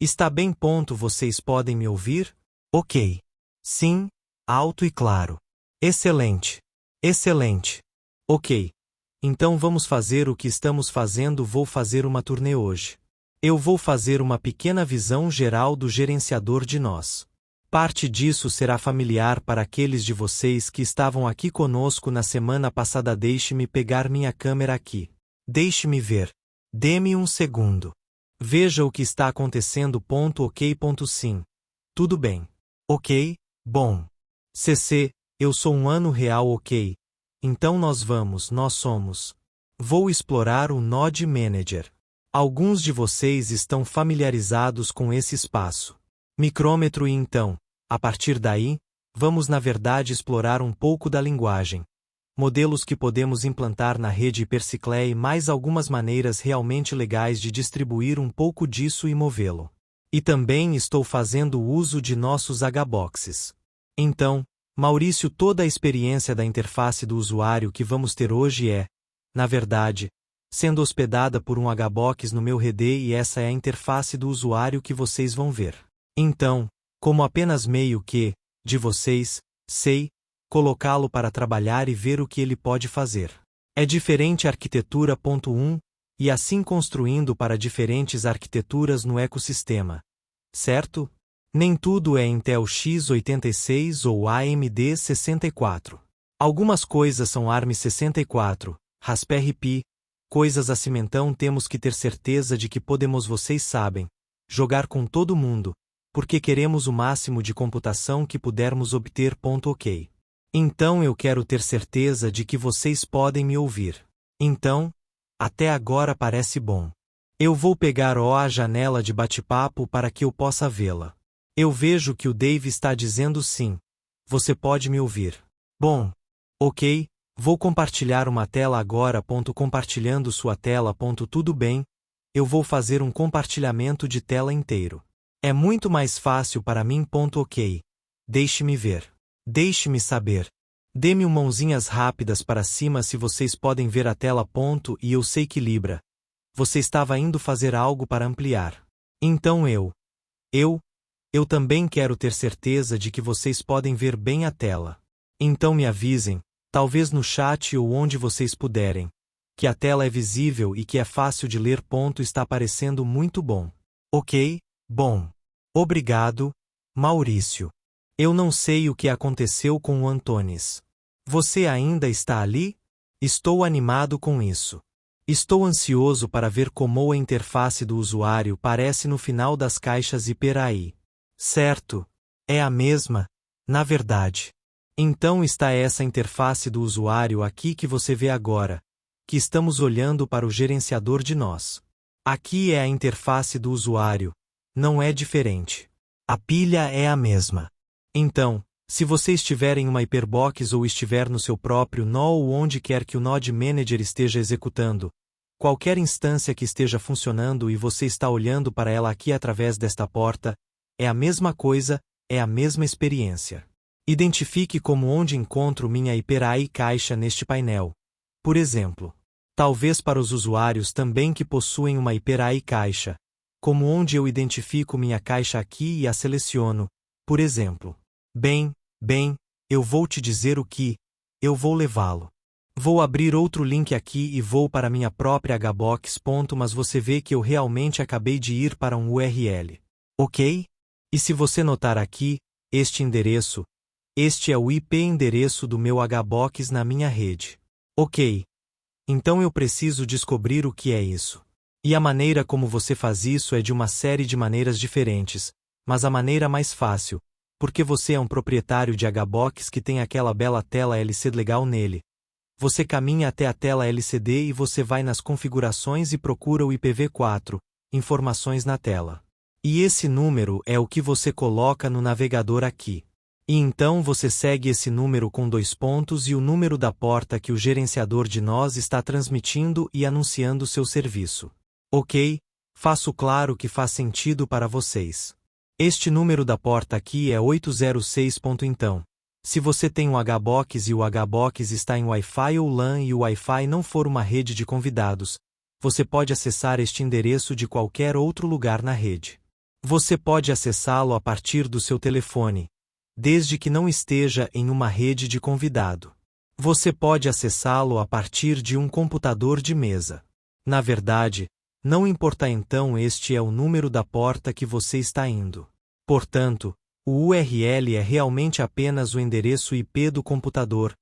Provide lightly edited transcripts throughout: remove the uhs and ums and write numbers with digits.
Está bem. Vocês podem me ouvir? Ok. Sim, alto e claro. Excelente. Excelente. Ok. Então vamos fazer o que estamos fazendo. Vou fazer uma turnê hoje. Eu vou fazer uma pequena visão geral do gerenciador de nós. Parte disso será familiar para aqueles de vocês que estavam aqui conosco na semana passada. Deixe-me pegar minha câmera aqui. Deixe-me ver. Dê-me um segundo. Veja o que está acontecendo. Ok. Sim. Tudo bem. Ok, bom. CC, eu sou um ano real. Ok. Então nós somos. Vou explorar o Node Manager. Alguns de vocês estão familiarizados com esse espaço. Micrômetro e então, a partir daí, vamos na verdade explorar um pouco da linguagem. Modelos que podemos implantar na rede Hypercycle e mais algumas maneiras realmente legais de distribuir um pouco disso e movê-lo. E também estou fazendo uso de nossos HBoxes. Então, Maurício, toda a experiência da interface do usuário que vamos ter hoje é, na verdade, sendo hospedada por um HBox no meu RD e essa é a interface do usuário que vocês vão ver. Então, como apenas meio que, de vocês, sei, colocá-lo para trabalhar e ver o que ele pode fazer. É diferente arquitetura. 1, e assim construindo para diferentes arquiteturas no ecossistema. Certo? Nem tudo é Intel x86 ou AMD 64. Algumas coisas são ARM 64, Raspberry Pi, coisas assim. Então temos que ter certeza de que podemos, vocês sabem, jogar com todo mundo, porque queremos o máximo de computação que pudermos obter. Ok. Então eu quero ter certeza de que vocês podem me ouvir. Então, até agora parece bom. Eu vou pegar a janela de bate-papo para que eu possa vê-la. Eu vejo que o Dave está dizendo sim. Você pode me ouvir. Bom. Ok, vou compartilhar uma tela agora. Compartilhando sua tela. Tudo bem, eu vou fazer um compartilhamento de tela inteiro. É muito mais fácil para mim. Ok. Deixe-me ver. Deixe-me saber. Dê-me mãozinhas rápidas para cima se vocês podem ver a tela. E eu sei que Libra. Você estava indo fazer algo para ampliar. Então eu também quero ter certeza de que vocês podem ver bem a tela. Então me avisem, talvez no chat ou onde vocês puderem, que a tela é visível e que é fácil de ler. Está parecendo muito bom. Ok, bom. Obrigado, Maurício. Eu não sei o que aconteceu com o Antunes. Você ainda está ali? Estou animado com isso. Estou ansioso para ver como a interface do usuário parece no final das caixas Hyper-AI. Certo. É a mesma, na verdade. Então está essa interface do usuário aqui que você vê agora, que estamos olhando para o gerenciador de nós. Aqui é a interface do usuário, não é diferente. A pilha é a mesma. Então, se você estiver em uma Hyperbox ou estiver no seu próprio nó ou onde quer que o Node Manager esteja executando, qualquer instância que esteja funcionando e você está olhando para ela aqui através desta porta, é a mesma coisa, é a mesma experiência. Identifique como onde encontro minha Hyper-AI caixa neste painel. Por exemplo, talvez para os usuários também que possuem uma Hyper-AI caixa, como onde eu identifico minha caixa aqui e a seleciono, por exemplo. Bem, eu vou te dizer o que, eu vou levá-lo. Vou abrir outro link aqui e vou para minha própria HBox. Mas você vê que eu realmente acabei de ir para um URL. Ok? E se você notar aqui, este endereço, este é o IP endereço do meu HBox na minha rede. Ok. Então eu preciso descobrir o que é isso. E a maneira como você faz isso é de uma série de maneiras diferentes, mas a maneira mais fácil, porque você é um proprietário de HBox que tem aquela bela tela LCD legal nele. Você caminha até a tela LCD e você vai nas configurações e procura o IPv4, informações na tela. E esse número é o que você coloca no navegador aqui. E então você segue esse número com 2 pontos e o número da porta que o gerenciador de nós está transmitindo e anunciando seu serviço. Ok? Faço claro que faz sentido para vocês. Este número da porta aqui é 806. Então, se você tem um HBox e o HBox está em Wi-Fi ou LAN e o Wi-Fi não for uma rede de convidados, você pode acessar este endereço de qualquer outro lugar na rede. Você pode acessá-lo a partir do seu telefone, desde que não esteja em uma rede de convidado. Você pode acessá-lo a partir de um computador de mesa. Na verdade, não importa então este é o número da porta que você está indo. Portanto, o URL é realmente apenas o endereço IP do computador,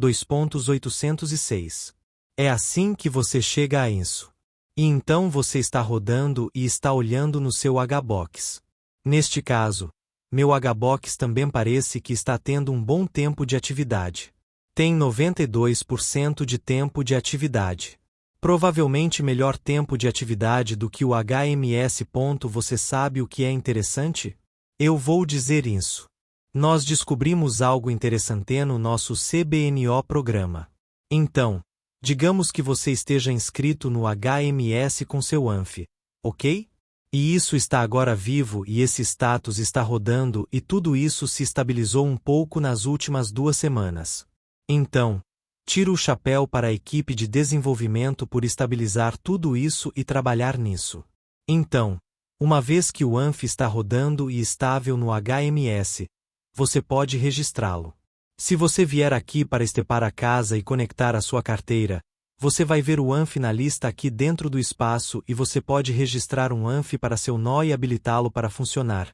2.806. É assim que você chega a isso. E então você está rodando e está olhando no seu Hbox. Neste caso, meu Hbox também parece que está tendo um bom tempo de atividade. Tem 92% de tempo de atividade. Provavelmente melhor tempo de atividade do que o HMS. Você sabe o que é interessante? Eu vou dizer isso. Nós descobrimos algo interessante no nosso CBNO programa. Então, digamos que você esteja inscrito no HMS com seu ANF, ok? E isso está agora vivo e esse status está rodando e tudo isso se estabilizou um pouco nas últimas 2 semanas. Então, tiro o chapéu para a equipe de desenvolvimento por estabilizar tudo isso e trabalhar nisso. Então, uma vez que o ANF está rodando e estável no HMS, você pode registrá-lo. Se você vier aqui para estepar a casa e conectar a sua carteira, você vai ver o ANF na lista aqui dentro do espaço e você pode registrar um ANF para seu nó e habilitá-lo para funcionar.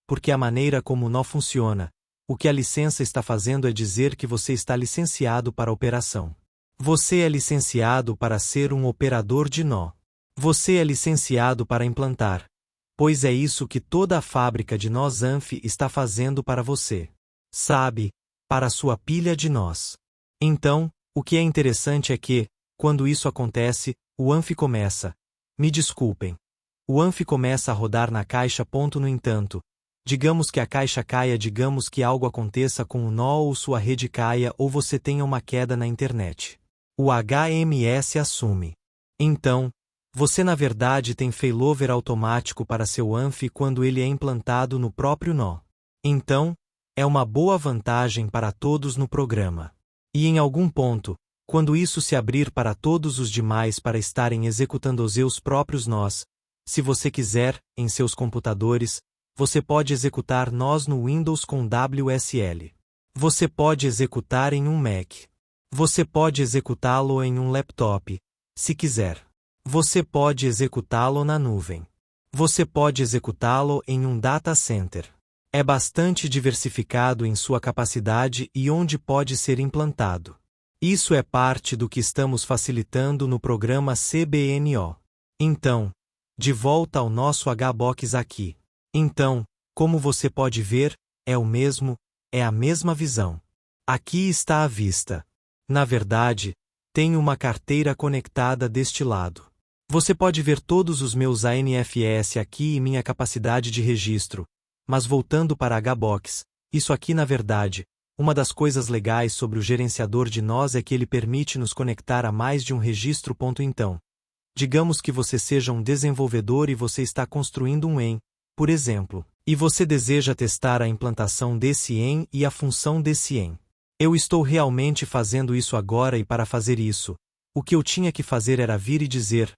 Porque a maneira como o nó funciona, o que a licença está fazendo é dizer que você está licenciado para a operação. Você é licenciado para ser um operador de nó. Você é licenciado para implantar, pois é isso que toda a fábrica de nós ANF está fazendo para você. Sabe, para sua pilha de nós. Então, o que é interessante é que, quando isso acontece, o ANF começa. Me desculpem. O ANF começa a rodar na caixa. No entanto, digamos que a caixa caia, digamos que algo aconteça com o nó ou sua rede caia ou você tenha uma queda na internet. O HMS assume. Então, você na verdade tem failover automático para seu ANF quando ele é implantado no próprio nó. Então, é uma boa vantagem para todos no programa. E em algum ponto, quando isso se abrir para todos os demais para estarem executando os seus próprios nós, se você quiser, em seus computadores, você pode executar nós no Windows com WSL. Você pode executar em um Mac. Você pode executá-lo em um laptop, se quiser. Você pode executá-lo na nuvem. Você pode executá-lo em um data center. É bastante diversificado em sua capacidade e onde pode ser implantado. Isso é parte do que estamos facilitando no programa CBNO. Então, de volta ao nosso Hbox aqui. Então, como você pode ver, é a mesma visão. Aqui está a vista. Na verdade, tenho uma carteira conectada deste lado. Você pode ver todos os meus ANFS aqui e minha capacidade de registro. Mas voltando para Hbox, isso aqui na verdade, uma das coisas legais sobre o gerenciador de nós é que ele permite nos conectar a mais de um registro. Então, digamos que você seja um desenvolvedor e você está construindo um EN, por exemplo, e você deseja testar a implantação desse EN e a função desse EN. Eu estou realmente fazendo isso agora e para fazer isso, o que eu tinha que fazer era vir e dizer,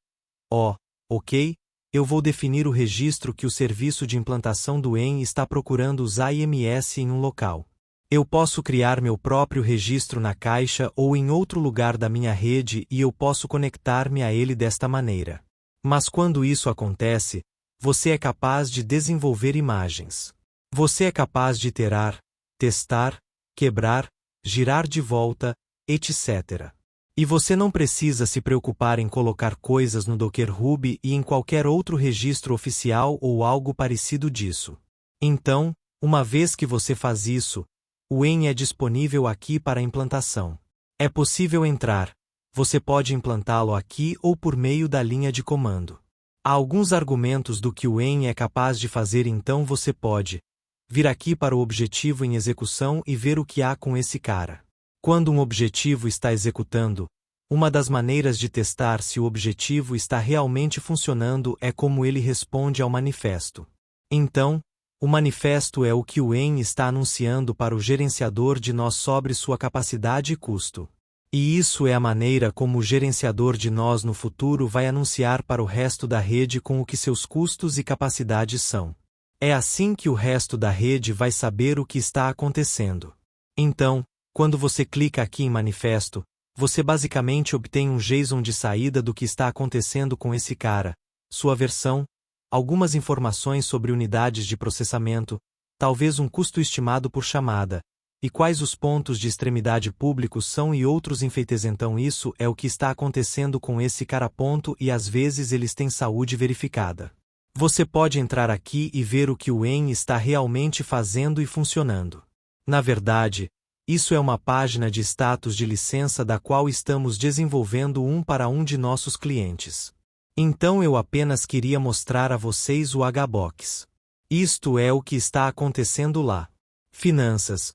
ok, eu vou definir o registro que o serviço de implantação do EN está procurando usar IMS em um local. Eu posso criar meu próprio registro na caixa ou em outro lugar da minha rede e eu posso conectar-me a ele desta maneira. Mas quando isso acontece, você é capaz de desenvolver imagens. Você é capaz de iterar, testar, quebrar, girar de volta, etc. E você não precisa se preocupar em colocar coisas no Docker Hub e em qualquer outro registro oficial ou algo parecido disso. Então, uma vez que você faz isso, o EN é disponível aqui para implantação. É possível entrar. Você pode implantá-lo aqui ou por meio da linha de comando. Há alguns argumentos do que o EN é capaz de fazer, então você pode vir aqui para o objetivo em execução e ver o que há com esse cara. Quando um objetivo está executando, uma das maneiras de testar se o objetivo está realmente funcionando é como ele responde ao manifesto. Então, o manifesto é o que o EN está anunciando para o gerenciador de nós sobre sua capacidade e custo. E isso é a maneira como o gerenciador de nós no futuro vai anunciar para o resto da rede com o que seus custos e capacidades são. É assim que o resto da rede vai saber o que está acontecendo. Então, quando você clica aqui em Manifesto, você basicamente obtém um JSON de saída do que está acontecendo com esse cara, sua versão, algumas informações sobre unidades de processamento, talvez um custo estimado por chamada, e quais os pontos de extremidade públicos são e outros enfeites. Então isso é o que está acontecendo com esse cara. E às vezes eles têm saúde verificada. Você pode entrar aqui e ver o que o EN está realmente fazendo e funcionando. Na verdade, isso é uma página de status de licença da qual estamos desenvolvendo um para um de nossos clientes. Então eu apenas queria mostrar a vocês o HBox. Isto é o que está acontecendo lá. Finanças.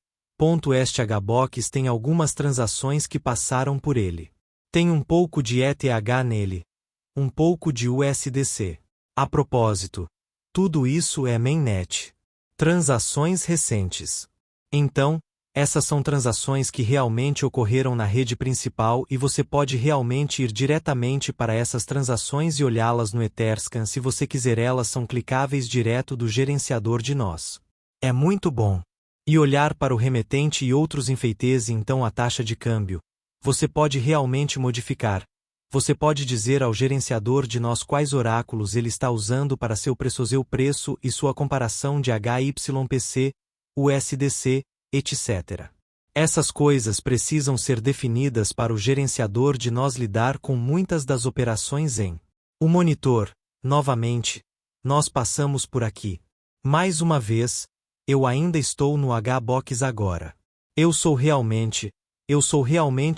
Este HBox tem algumas transações que passaram por ele. Tem um pouco de ETH nele. Um pouco de USDC. A propósito, tudo isso é mainnet. Transações recentes. Então, essas são transações que realmente ocorreram na rede principal e você pode realmente ir diretamente para essas transações e olhá-las no Etherscan se você quiser. Elas são clicáveis direto do gerenciador de nós. É muito bom. E olhar para o remetente e outros enfeites e então a taxa de câmbio. Você pode realmente modificar. Você pode dizer ao gerenciador de nós quais oráculos ele está usando para seu preço e sua comparação de HYPC, USDC, etc. Essas coisas precisam ser definidas para o gerenciador de nós lidar com muitas das operações em. O monitor, novamente, nós passamos por aqui. Mais uma vez, eu ainda estou no HBox agora. Eu sou realmente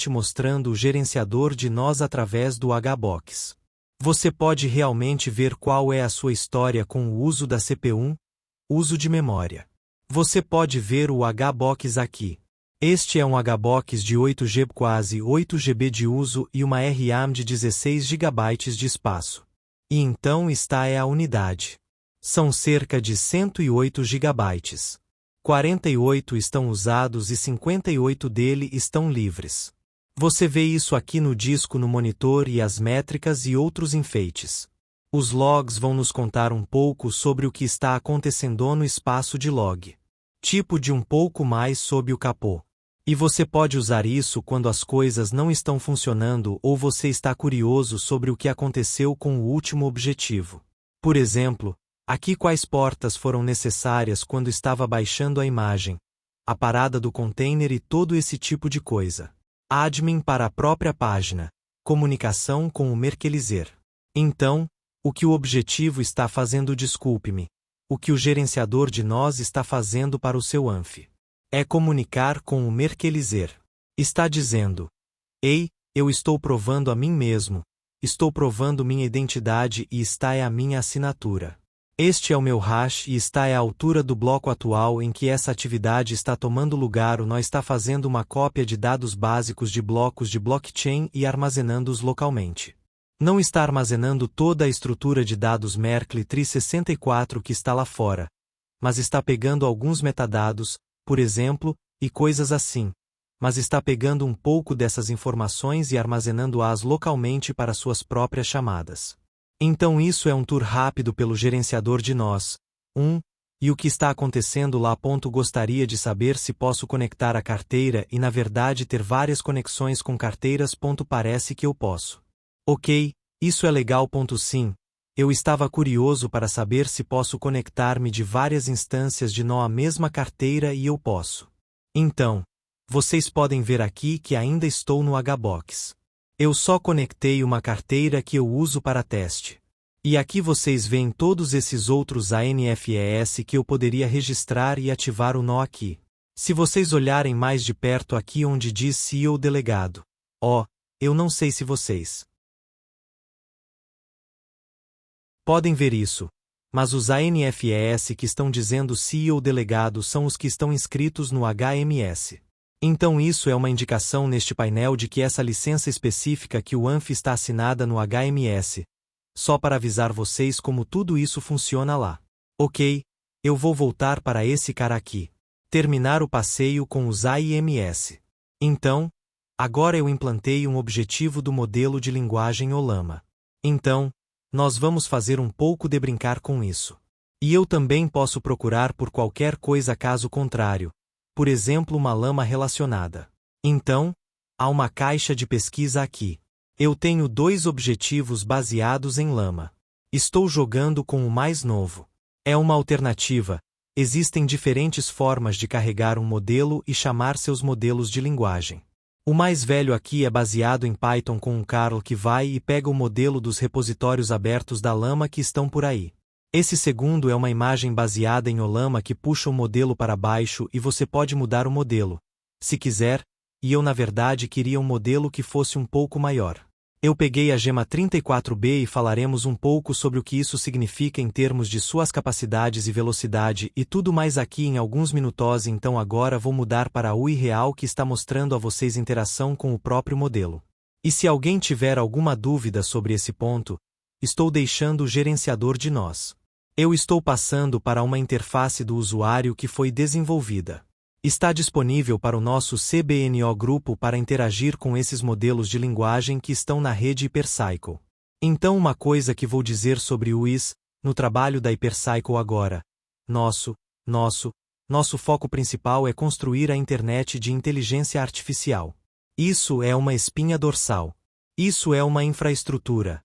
mostrando o gerenciador de nós através do HBox. Você pode realmente ver qual é a sua história com o uso da CPU, uso de memória. Você pode ver o HBox aqui. Este é um HBox de 8 GB, quase 8 GB de uso e uma RAM de 16 GB de espaço. E então está a unidade. São cerca de 108 GB. 48 estão usados e 58 dele estão livres. Você vê isso aqui no disco no monitor e as métricas e outros enfeites. Os logs vão nos contar um pouco sobre o que está acontecendo no espaço de log. Tipo de um pouco mais sob o capô. E você pode usar isso quando as coisas não estão funcionando ou você está curioso sobre o que aconteceu com o último objetivo. Por exemplo, aqui quais portas foram necessárias quando estava baixando a imagem, a parada do container e todo esse tipo de coisa. Admin para a própria página. Comunicação com o Merkelizer. Então, o que o objetivo está fazendo? Desculpe-me. O que o gerenciador de nós está fazendo para o seu ANF? É comunicar com o Merkelizer. Está dizendo: ei, eu estou provando a mim mesmo, estou provando minha identidade e está a minha assinatura. Este é o meu hash e está à altura do bloco atual em que essa atividade está tomando lugar. O nó está fazendo uma cópia de dados básicos de blocos de blockchain e armazenando-os localmente. Não está armazenando toda a estrutura de dados Merkle 364 que está lá fora, mas está pegando alguns metadados, por exemplo, e coisas assim, mas está pegando um pouco dessas informações e armazenando-as localmente para suas próprias chamadas. Então isso é um tour rápido pelo gerenciador de nós. E o que está acontecendo lá? Gostaria de saber se posso conectar a carteira e na verdade ter várias conexões com carteiras. Parece que eu posso. Ok, isso é legal. Sim, eu estava curioso para saber se posso conectar-me de várias instâncias de nó à mesma carteira e eu posso. Então, vocês podem ver aqui que ainda estou no HBox. Eu só conectei uma carteira que eu uso para teste. E aqui vocês veem todos esses outros ANFES que eu poderia registrar e ativar o nó aqui. Se vocês olharem mais de perto aqui onde diz CEO delegado. Eu não sei se vocês podem ver isso, mas os ANFES que estão dizendo CEO delegado são os que estão inscritos no HMS. Então isso é uma indicação neste painel de que essa licença específica que o ANF está assinada no HMS. Só para avisar vocês como tudo isso funciona lá. Ok, eu vou voltar para esse cara aqui. Terminar o passeio com os AIMS. Então, agora eu implantei um objetivo do modelo de linguagem Olama. Então, nós vamos fazer um pouco de brincar com isso. E eu também posso procurar por qualquer coisa caso contrário, por exemplo uma lama relacionada. Então, há uma caixa de pesquisa aqui. Eu tenho 2 objetivos baseados em lama. Estou jogando com o mais novo. É uma alternativa. Existem diferentes formas de carregar um modelo e chamar seus modelos de linguagem. O mais velho aqui é baseado em Python com um curl que vai e pega o modelo dos repositórios abertos da lama que estão por aí. Esse segundo é uma imagem baseada em Olama que puxa o modelo para baixo e você pode mudar o modelo, se quiser, e eu na verdade queria um modelo que fosse um pouco maior. Eu peguei a Gema 34B e falaremos um pouco sobre o que isso significa em termos de suas capacidades e velocidade e tudo mais aqui em alguns minutos. Então agora vou mudar para a UI real que está mostrando a vocês interação com o próprio modelo. E se alguém tiver alguma dúvida sobre esse ponto, estou deixando o gerenciador de nós. Eu estou passando para uma interface do usuário que foi desenvolvida. Está disponível para o nosso CBNO grupo para interagir com esses modelos de linguagem que estão na rede Hypercycle. Então uma coisa que vou dizer sobre o IS, no trabalho da Hypercycle agora. Nosso foco principal é construir a internet de inteligência artificial. Isso é uma espinha dorsal. Isso é uma infraestrutura.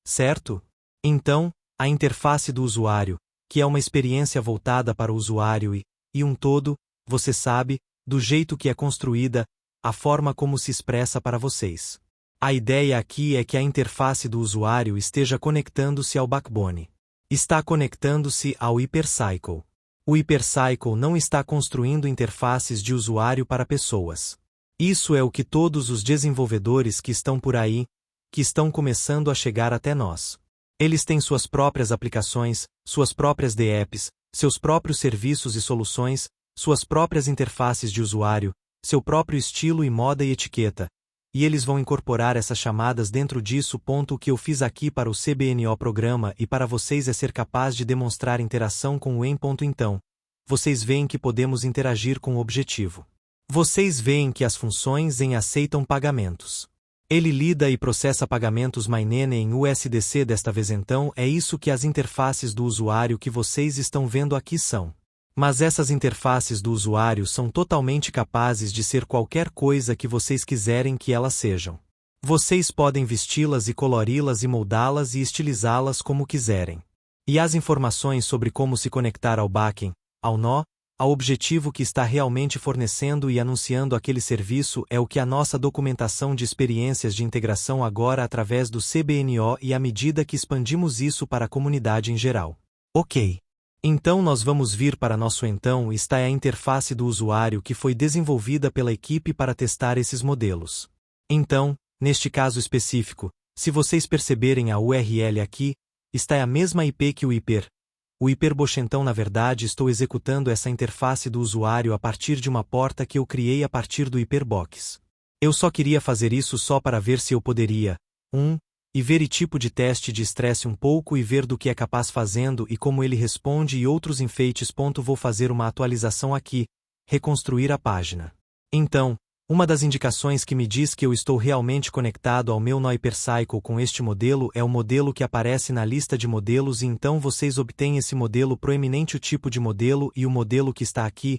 Certo? Então, a interface do usuário, que é uma experiência voltada para o usuário e um todo, você sabe, do jeito que é construída, a forma como se expressa para vocês. A ideia aqui é que a interface do usuário esteja conectando-se ao backbone. Está conectando-se ao Hypercycle. O Hypercycle não está construindo interfaces de usuário para pessoas. Isso é o que todos os desenvolvedores que estão por aí, que estão começando a chegar até nós. Eles têm suas próprias aplicações, suas próprias DApps, seus próprios serviços e soluções, suas próprias interfaces de usuário, seu próprio estilo e moda e etiqueta, e eles vão incorporar essas chamadas dentro disso. O que eu fiz aqui para o CBNO programa e para vocês é ser capaz de demonstrar interação com o em. Então, vocês veem que podemos interagir com o objetivo. Vocês veem que as funções em aceitam pagamentos. Ele lida e processa pagamentos mainene em USDC desta vez. Então é isso que as interfaces do usuário que vocês estão vendo aqui são. Mas essas interfaces do usuário são totalmente capazes de ser qualquer coisa que vocês quiserem que elas sejam. Vocês podem vesti-las e colori-las e moldá-las e estilizá-las como quiserem. E as informações sobre como se conectar ao backend, ao nó, ao objetivo que está realmente fornecendo e anunciando aquele serviço é o que a nossa documentação de experiências de integração agora através do CBNO e à medida que expandimos isso para a comunidade em geral. Ok. Então nós vamos vir para nosso então está a interface do usuário que foi desenvolvida pela equipe para testar esses modelos. Então, neste caso específico, se vocês perceberem a URL aqui, está a mesma IP que o Hyperbox. Então na verdade estou executando essa interface do usuário a partir de uma porta que eu criei a partir do Hyperbox. Eu só queria fazer isso só para ver se eu poderia, e ver e tipo de teste de estresse um pouco e ver do que é capaz fazendo e como ele responde e outros enfeites. Vou fazer uma atualização aqui, reconstruir a página. Então, uma das indicações que me diz que eu estou realmente conectado ao meu nó Hypercycle com este modelo é o modelo que aparece na lista de modelos e então vocês obtêm esse modelo proeminente, o tipo de modelo e o modelo que está aqui,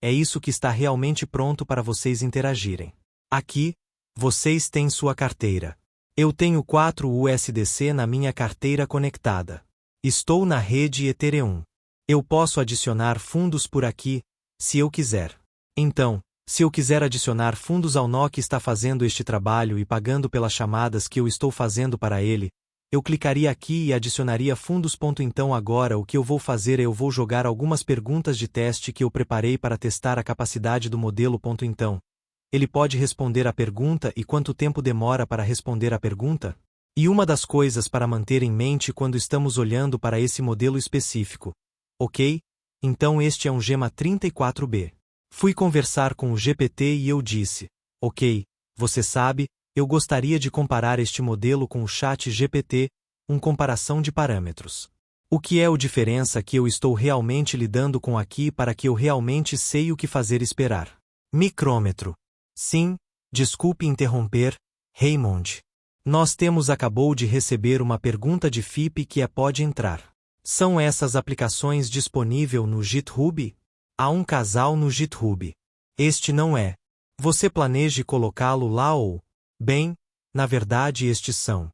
é isso que está realmente pronto para vocês interagirem. Aqui, vocês têm sua carteira. Eu tenho 4 USDC na minha carteira conectada. Estou na rede Ethereum. Eu posso adicionar fundos por aqui, se eu quiser. Então, se eu quiser adicionar fundos ao nó que está fazendo este trabalho e pagando pelas chamadas que eu estou fazendo para ele, eu clicaria aqui e adicionaria fundos. Então agora o que eu vou fazer é eu vou jogar algumas perguntas de teste que eu preparei para testar a capacidade do modelo. Então, ele pode responder a pergunta e quanto tempo demora para responder a pergunta? E uma das coisas para manter em mente quando estamos olhando para esse modelo específico. Ok? Então este é um Gema 34B. Fui conversar com o GPT e eu disse, ok, você sabe, eu gostaria de comparar este modelo com o Chat GPT, comparação de parâmetros. O que é a diferença que eu estou realmente lidando com aqui para que eu realmente sei o que fazer esperar? Micrômetro. Sim, desculpe interromper, Raymond. Nós acabou de receber uma pergunta de FIP que pode entrar. São essas aplicações disponíveis no GitHub? Há um casal no GitHub. Este não é. Você planeja colocá-lo lá ou? Bem, na verdade estes são.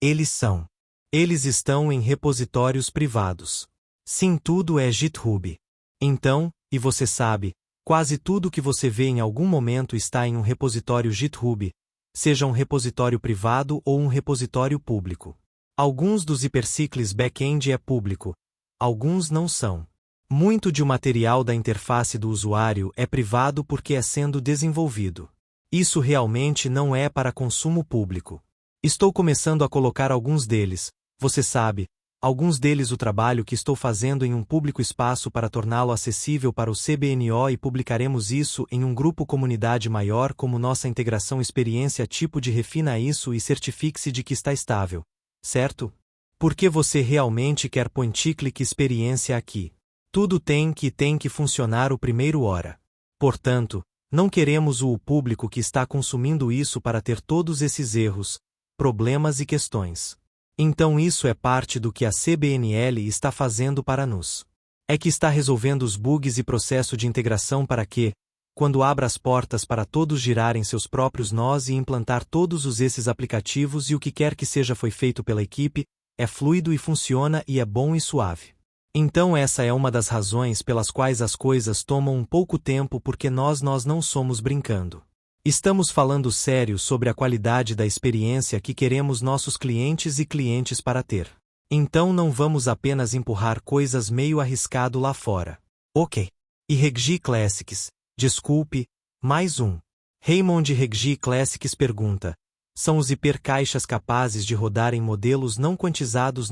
Eles são. Eles estão em repositórios privados. Sim, tudo é GitHub. Então, e você sabe, quase tudo que você vê em algum momento está em um repositório GitHub, seja um repositório privado ou um repositório público. Alguns dos hipercycles back-end é público, alguns não são. Muito de o material da interface do usuário é privado porque é sendo desenvolvido. Isso realmente não é para consumo público. Estou começando a colocar alguns deles, você sabe, alguns deles o trabalho que estou fazendo em um público espaço para torná-lo acessível para o CBNO e publicaremos isso em um grupo comunidade maior como nossa integração experiência tipo de refina isso e certifique-se de que está estável, certo? Porque você realmente quer point-click experiência aqui. Tudo tem que funcionar o primeiro hora. Portanto, não queremos o público que está consumindo isso para ter todos esses erros, problemas e questões. Então isso é parte do que a CBNL está fazendo para nós. É que está resolvendo os bugs e processo de integração para que, quando abra as portas para todos girarem seus próprios nós e implantar todos esses aplicativos e o que quer que seja foi feito pela equipe, é fluido e funciona e é bom e suave. Então essa é uma das razões pelas quais as coisas tomam um pouco tempo porque nós não somos brincando. Estamos falando sério sobre a qualidade da experiência que queremos nossos clientes e clientes para ter. Então não vamos apenas empurrar coisas meio arriscado lá fora. Ok. E Regi Classics, desculpe, mais um. Raymond Regi Classics pergunta: são os hipercaixas capazes de rodar em modelos não quantizados?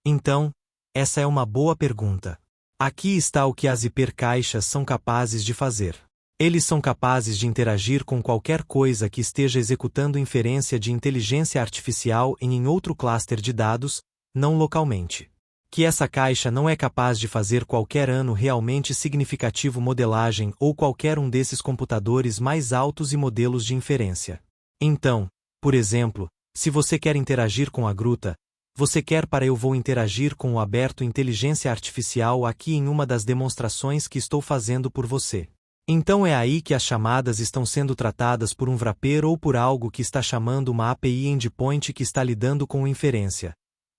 Então, essa é uma boa pergunta. Aqui está o que as hipercaixas são capazes de fazer. Eles são capazes de interagir com qualquer coisa que esteja executando inferência de inteligência artificial em outro cluster de dados, não localmente. Que essa caixa não é capaz de fazer qualquer ano realmente significativo modelagem ou qualquer um desses computadores mais altos e modelos de inferência. Então, por exemplo, se você quer interagir com a gruta, você quer para eu vou interagir com o aberto inteligência artificial aqui em uma das demonstrações que estou fazendo por você. Então é aí que as chamadas estão sendo tratadas por um wrapper ou por algo que está chamando uma API endpoint que está lidando com inferência.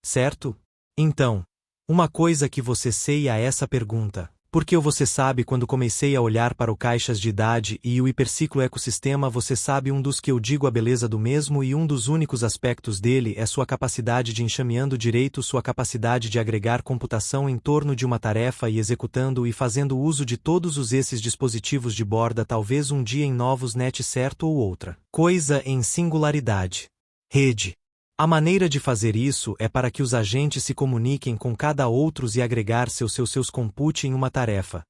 Certo? Então, uma coisa que você sei a essa pergunta. Porque você sabe quando comecei a olhar para o caixas de idade e o hiperciclo ecossistema você sabe um dos que eu digo a beleza do mesmo e um dos únicos aspectos dele é sua capacidade de enxameando direito sua capacidade de agregar computação em torno de uma tarefa e executando e fazendo uso de todos esses dispositivos de borda talvez um dia em novos net certo ou outra coisa em singularidade. Rede. A maneira de fazer isso é para que os agentes se comuniquem com cada outros e agregar seus compute em uma tarefa.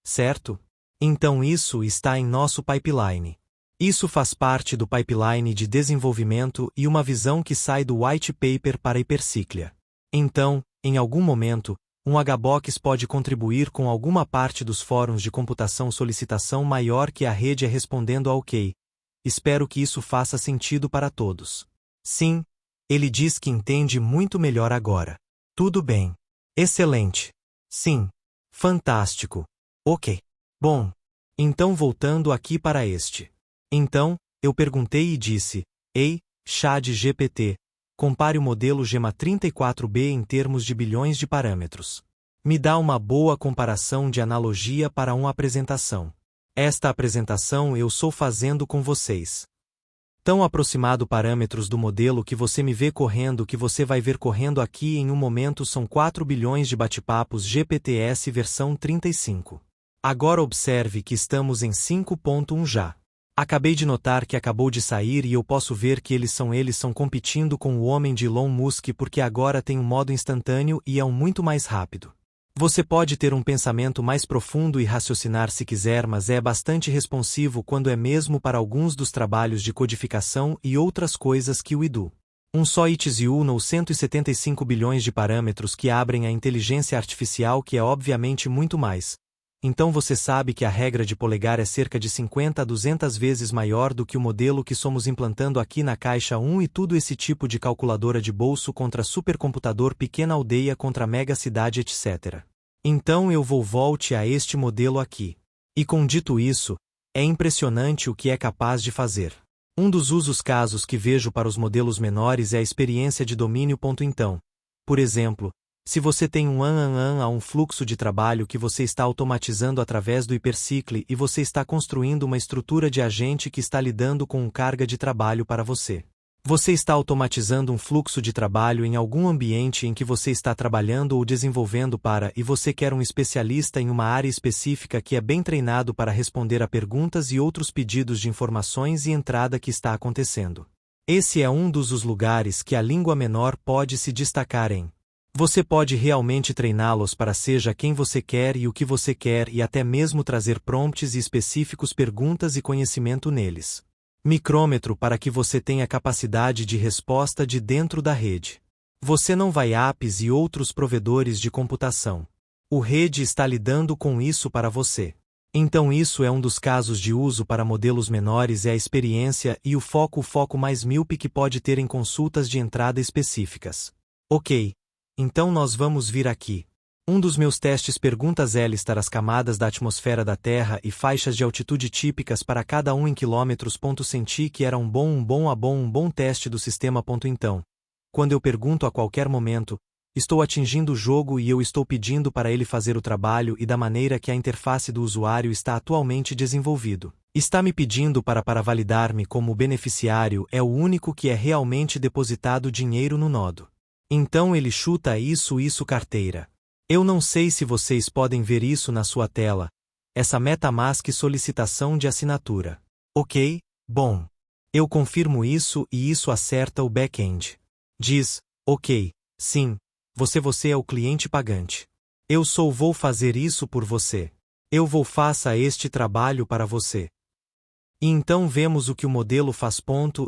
Certo? Então isso está em nosso pipeline. Isso faz parte do pipeline de desenvolvimento e uma visão que sai do white paper para hiperciclia. Então, em algum momento, um HBox pode contribuir com alguma parte dos fóruns de computação solicitação maior que a rede é respondendo a OK. Espero que isso faça sentido para todos. Sim. Ele diz que entende muito melhor agora. Tudo bem. Excelente. Sim. Fantástico. Ok. Bom. Então voltando aqui para este. Então, eu perguntei e disse, ei, ChatGPT, compare o modelo Gemma 34B em termos de bilhões de parâmetros. Me dá uma boa comparação de analogia para uma apresentação. Esta apresentação eu sou fazendo com vocês. Tão aproximado parâmetros do modelo que você me vê correndo que você vai ver correndo aqui em um momento são 4 bilhões de bate-papos GPTs versão 35. Agora observe que estamos em 5.1 já. Acabei de notar que acabou de sair e eu posso ver que eles são competindo com o homem de Elon Musk porque agora tem um modo instantâneo e é um muito mais rápido. Você pode ter um pensamento mais profundo e raciocinar se quiser, mas é bastante responsivo quando é mesmo para alguns dos trabalhos de codificação e outras coisas que o IDU. Um só ITZU nos 175 bilhões de parâmetros que abrem a inteligência artificial que é obviamente muito mais. Então você sabe que a regra de polegar é cerca de 50 a 200 vezes maior do que o modelo que somos implantando aqui na caixa 1 e tudo esse tipo de calculadora de bolso contra supercomputador pequena aldeia contra mega cidade etc. Então eu volte a este modelo aqui. E com dito isso, é impressionante o que é capaz de fazer. Um dos usos casos que vejo para os modelos menores é a experiência de domínio. Então, por exemplo, se você tem um fluxo de trabalho que você está automatizando através do Hypercycle e você está construindo uma estrutura de agente que está lidando com carga de trabalho para você. Você está automatizando um fluxo de trabalho em algum ambiente em que você está trabalhando ou desenvolvendo e você quer um especialista em uma área específica que é bem treinado para responder a perguntas e outros pedidos de informações e entrada que está acontecendo. Esse é um dos lugares que a língua menor pode se destacar em. Você pode realmente treiná-los para seja quem você quer e o que você quer e até mesmo trazer prompts e específicos perguntas e conhecimento neles. Micrômetro para que você tenha capacidade de resposta de dentro da rede. Você não vai apps e outros provedores de computação. O rede está lidando com isso para você. Então isso é um dos casos de uso para modelos menores é a experiência e o foco mais míope que pode ter em consultas de entrada específicas. Ok. Então nós vamos vir aqui. Um dos meus testes perguntas é listar as camadas da atmosfera da Terra e faixas de altitude típicas para cada um em quilômetros. Senti que era um bom teste do sistema. Então, quando eu pergunto a qualquer momento, estou atingindo o jogo e eu estou pedindo para ele fazer o trabalho e da maneira que a interface do usuário está atualmente desenvolvido. Está me pedindo para validar-me como o beneficiário é o único que é realmente depositado dinheiro no nodo. Então ele chuta isso carteira. Eu não sei se vocês podem ver isso na sua tela. Essa MetaMask solicitação de assinatura. Ok, bom. Eu confirmo isso e isso acerta o back-end. Diz, ok, sim, você é o cliente pagante. Eu vou fazer isso por você. Eu faça este trabalho para você. E então vemos o que o modelo faz.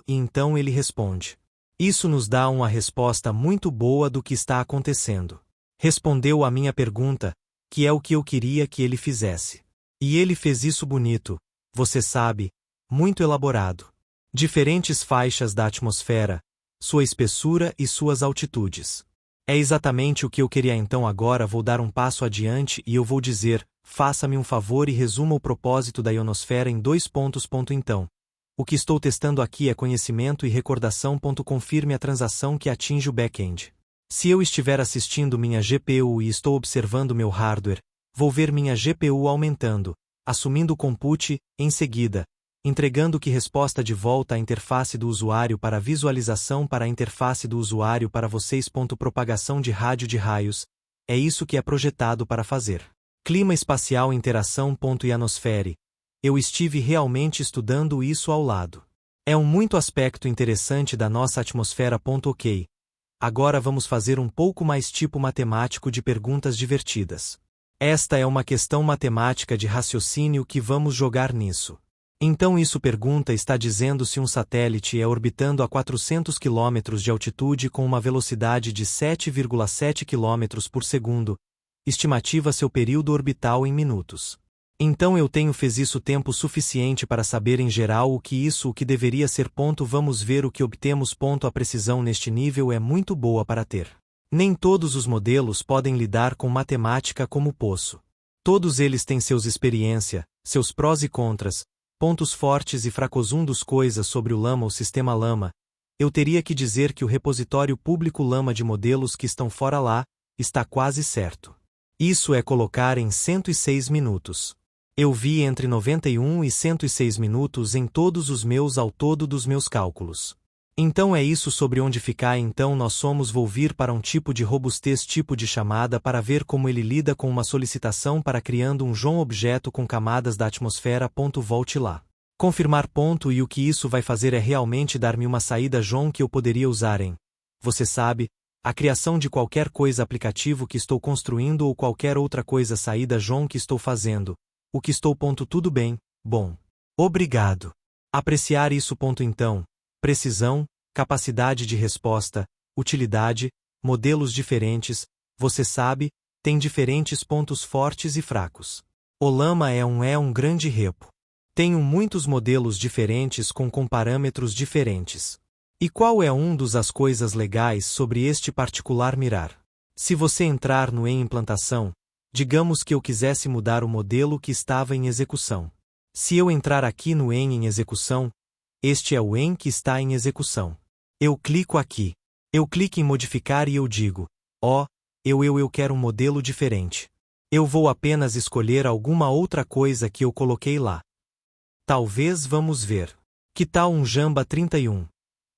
E então ele responde. Isso nos dá uma resposta muito boa do que está acontecendo. Respondeu a minha pergunta, que é o que eu queria que ele fizesse. E ele fez isso bonito, você sabe, muito elaborado. Diferentes faixas da atmosfera, sua espessura e suas altitudes. É exatamente o que eu queria. Então agora vou dar um passo adiante e eu vou dizer, faça-me um favor e resuma o propósito da ionosfera em 2 pontos. Então, o que estou testando aqui é conhecimento e recordação. Confirme a transação que atinge o back-end. Se eu estiver assistindo minha GPU e estou observando meu hardware, vou ver minha GPU aumentando, assumindo o compute, em seguida, entregando que resposta de volta à interface do usuário para visualização para a interface do usuário para vocês. Propagação de rádio de raios, é isso que é projetado para fazer. Clima espacial interação. Ionosfere. Eu estive realmente estudando isso ao lado. É um muito aspecto interessante da nossa atmosfera. Ok. Agora vamos fazer um pouco mais tipo matemático de perguntas divertidas. Esta é uma questão matemática de raciocínio que vamos jogar nisso. Então isso pergunta está dizendo se um satélite é orbitando a 400 km de altitude com uma velocidade de 7,7 km por segundo, estimativa seu período orbital em minutos. Então eu fez isso tempo suficiente para saber em geral o que deveria ser. Vamos ver o que obtemos. A precisão neste nível é muito boa para ter. Nem todos os modelos podem lidar com matemática como poço. Todos eles têm seus experiência, seus prós e contras, pontos fortes e fracos. Dos coisas sobre o Llama ou sistema Llama, eu teria que dizer que o repositório público Llama de modelos que estão fora lá, está quase certo. Isso é colocar em 106 minutos. Eu vi entre 91 e 106 minutos em todos os meus ao todo dos meus cálculos. Então é isso sobre onde ficar. Então vou vir para um tipo de robustez tipo de chamada para ver como ele lida com uma solicitação para criando um JSON objeto com camadas da atmosfera. Volte lá. Confirmar. E o que isso vai fazer é realmente dar-me uma saída JSON que eu poderia usar em, você sabe, a criação de qualquer coisa aplicativo que estou construindo ou qualquer outra coisa saída JSON que estou fazendo. O que estou. Tudo bem, bom. Obrigado. Apreciar isso. Então, precisão, capacidade de resposta, utilidade, modelos diferentes, você sabe, tem diferentes pontos fortes e fracos. Ollama é um grande repo. Tenho muitos modelos diferentes com parâmetros diferentes. E qual é um das coisas legais sobre este particular mirar? Se você entrar no em implantação, digamos que eu quisesse mudar o modelo que estava em execução. Se eu entrar aqui no em execução, este é o em que está em execução. Eu clico aqui. Eu clico em modificar e eu digo, eu quero um modelo diferente. Eu vou apenas escolher alguma outra coisa que eu coloquei lá. Talvez vamos ver. Que tal um Jamba 31?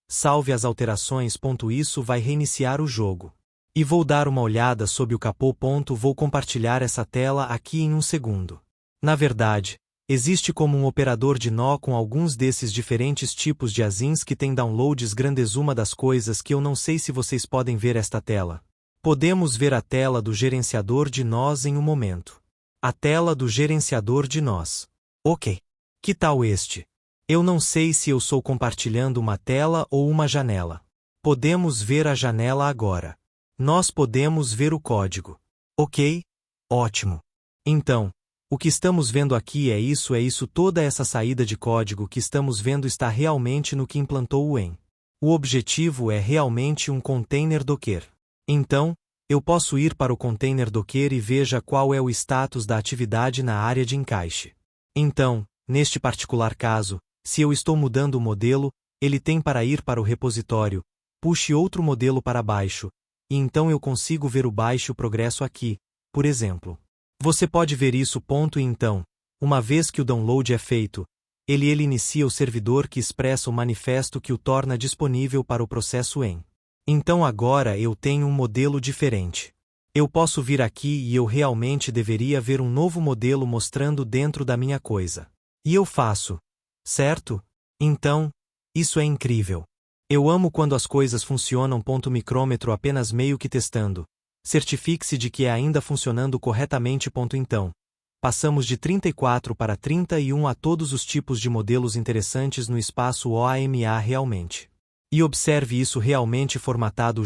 Salve as alterações. Isso vai reiniciar o jogo. E vou dar uma olhada sob o capô. Vou compartilhar essa tela aqui em um segundo. Na verdade, existe como um operador de nó com alguns desses diferentes tipos de asins que tem downloads grandes. Uma das coisas que eu não sei se vocês podem ver esta tela. Podemos ver a tela do gerenciador de nós em um momento. A tela do gerenciador de nós. Ok. Que tal este? Eu não sei se eu estou compartilhando uma tela ou uma janela. Podemos ver a janela agora. Nós podemos ver o código. Ok? Ótimo. Então, o que estamos vendo aqui é isso. Toda essa saída de código que estamos vendo está realmente no que implantou o em. O objetivo é realmente um container Docker. Então, eu posso ir para o container Docker e veja qual é o status da atividade na área de encaixe. Então, neste particular caso, se eu estou mudando o modelo, ele tem para ir para o repositório, puxe outro modelo para baixo, e então eu consigo ver o baixo progresso aqui, por exemplo. Você pode ver isso. E então, uma vez que o download é feito, ele inicia o servidor que expressa o manifesto que o torna disponível para o processo em. Então agora eu tenho um modelo diferente. Eu posso vir aqui e eu realmente deveria ver um novo modelo mostrando dentro da minha coisa. E eu faço. Certo? Então, isso é incrível. Eu amo quando as coisas funcionam. Micrômetro apenas meio que testando. Certifique-se de que é ainda funcionando corretamente. Então, passamos de 34 para 31 a todos os tipos de modelos interessantes no espaço OAMA realmente. E observe isso realmente formatado.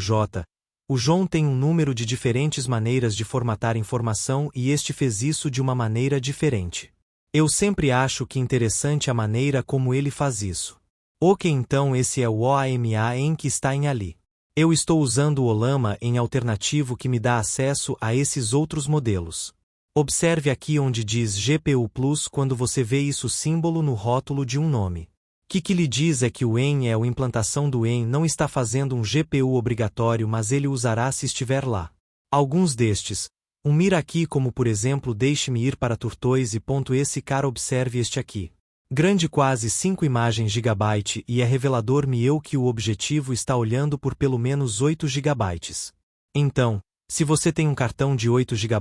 O João tem um número de diferentes maneiras de formatar informação e este fez isso de uma maneira diferente. Eu sempre acho que interessante a maneira como ele faz isso. Ok, então esse é o OAMA em que está em ali. Eu estou usando o Ollama em alternativo que me dá acesso a esses outros modelos. Observe aqui onde diz GPU Plus quando você vê isso símbolo no rótulo de um nome. Que lhe diz é que o em a implantação do em não está fazendo um GPU obrigatório, mas ele usará se estiver lá. Alguns destes, mira aqui como por exemplo deixe-me ir para Tortoise. Esse cara observe este aqui. Grande quase 5 imagens GB e é revelador-me que o objetivo está olhando por pelo menos 8 GB. Então, se você tem um cartão de 8 GB,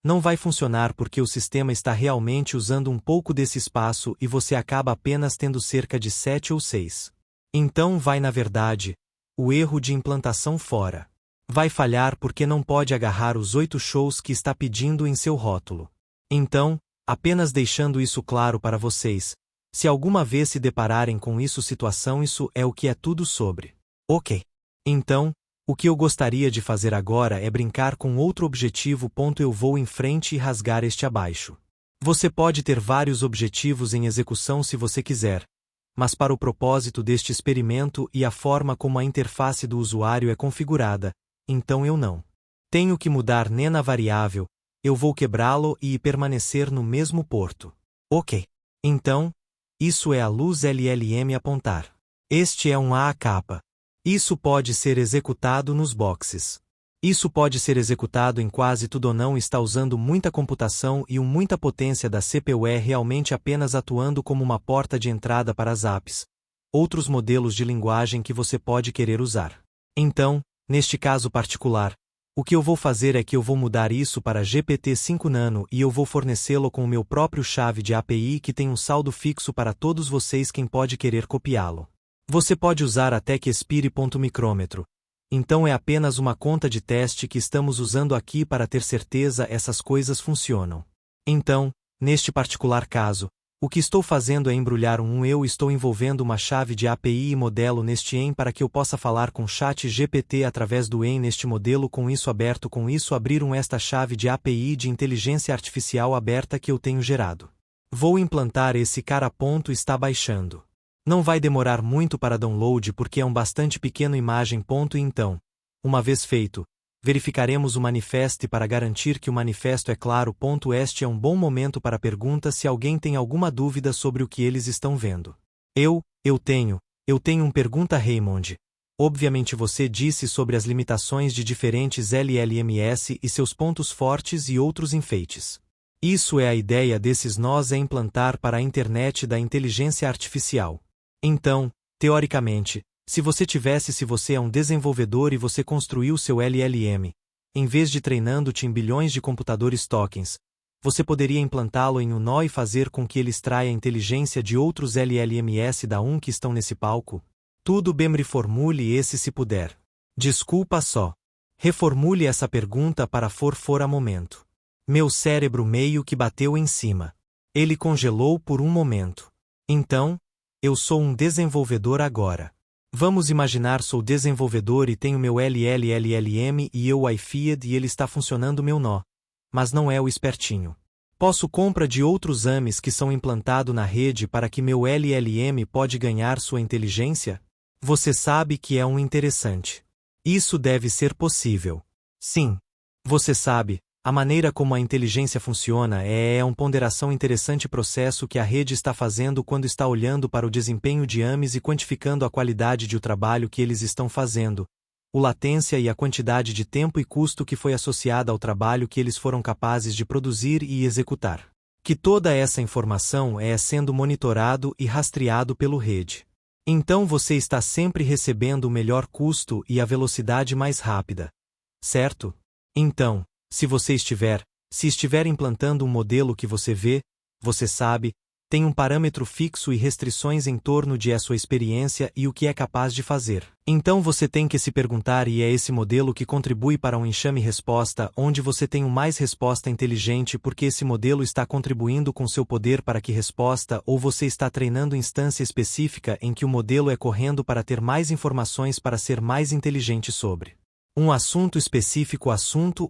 não vai funcionar porque o sistema está realmente usando um pouco desse espaço e você acaba apenas tendo cerca de 7 ou 6. Então vai na verdade, o erro de implantação fora. Vai falhar porque não pode agarrar os 8 shows que está pedindo em seu rótulo. Então, apenas deixando isso claro para vocês, se alguma vez se depararem com isso é o que é tudo sobre. Ok. Então, o que eu gostaria de fazer agora é brincar com outro objetivo. Eu vou em frente e rasgar este abaixo. Você pode ter vários objetivos em execução se você quiser, mas para o propósito deste experimento e a forma como a interface do usuário é configurada, então eu não tenho que mudar nem na variável, eu vou quebrá-lo e permanecer no mesmo porto. Ok. Então, isso é a luz LLM apontar. Este é um AAK. Isso pode ser executado nos boxes. Isso pode ser executado em quase tudo ou não está usando muita computação e muita potência da CPU é realmente apenas atuando como uma porta de entrada para as apps. Outros modelos de linguagem que você pode querer usar. Então, neste caso particular, o que eu vou fazer é que eu vou mudar isso para GPT-5 Nano e eu vou fornecê-lo com o meu próprio chave de API que tem um saldo fixo para todos vocês quem pode querer copiá-lo. Você pode usar até que expire. Micrômetro. Então é apenas uma conta de teste que estamos usando aqui para ter certeza essas coisas funcionam. Então, neste particular caso, O que estou fazendo é embrulhar eu estou envolvendo uma chave de API e modelo neste EN para que eu possa falar com chat GPT através do EN neste modelo com isso aberto com isso abrir esta chave de API de inteligência artificial aberta que eu tenho gerado. Vou implantar esse cara. Está baixando. Não vai demorar muito para download porque é bastante pequeno imagem. E então, uma vez feito, verificaremos o manifesto para garantir que o manifesto é claro. Este é bom momento para pergunta se alguém tem alguma dúvida sobre o que eles estão vendo. Eu tenho pergunta Raymond. Obviamente você disse sobre as limitações de diferentes LLMs e seus pontos fortes e outros enfeites. Isso é a ideia desses nós é implantar para a internet da inteligência artificial. Então, teoricamente, se você é um desenvolvedor e você construiu seu LLM, em vez de treinando-te em bilhões de computadores tokens, você poderia implantá-lo em nó e fazer com que ele extraia a inteligência de outros LLMs que estão nesse palco? Tudo bem, reformule esse se puder. Desculpa só. Reformule essa pergunta para fora momento. Meu cérebro meio que bateu em cima. Ele congelou por um momento. Então, eu sou um desenvolvedor agora. Vamos imaginar sou desenvolvedor e tenho meu LLM e eu iFeed e ele está funcionando meu nó. Mas não é o espertinho. Posso compra de outros AMIs que são implantado na rede para que meu LLM pode ganhar sua inteligência? Você sabe que é interessante. Isso deve ser possível. Sim. Você sabe, a maneira como a inteligência funciona é ponderação interessante processo que a rede está fazendo quando está olhando para o desempenho de AMIs e quantificando a qualidade de trabalho que eles estão fazendo, a latência e a quantidade de tempo e custo que foi associada ao trabalho que eles foram capazes de produzir e executar. Que toda essa informação é sendo monitorado e rastreado pelo rede. Então você está sempre recebendo o melhor custo e a velocidade mais rápida. Certo? Então, se estiver implantando modelo que você vê, você sabe, tem parâmetro fixo e restrições em torno de sua experiência e o que é capaz de fazer. Então você tem que se perguntar e é esse modelo que contribui para enxame resposta onde você tem mais resposta inteligente porque esse modelo está contribuindo com seu poder para que resposta ou você está treinando instância específica em que o modelo é correndo para ter mais informações para ser mais inteligente sobre assunto específico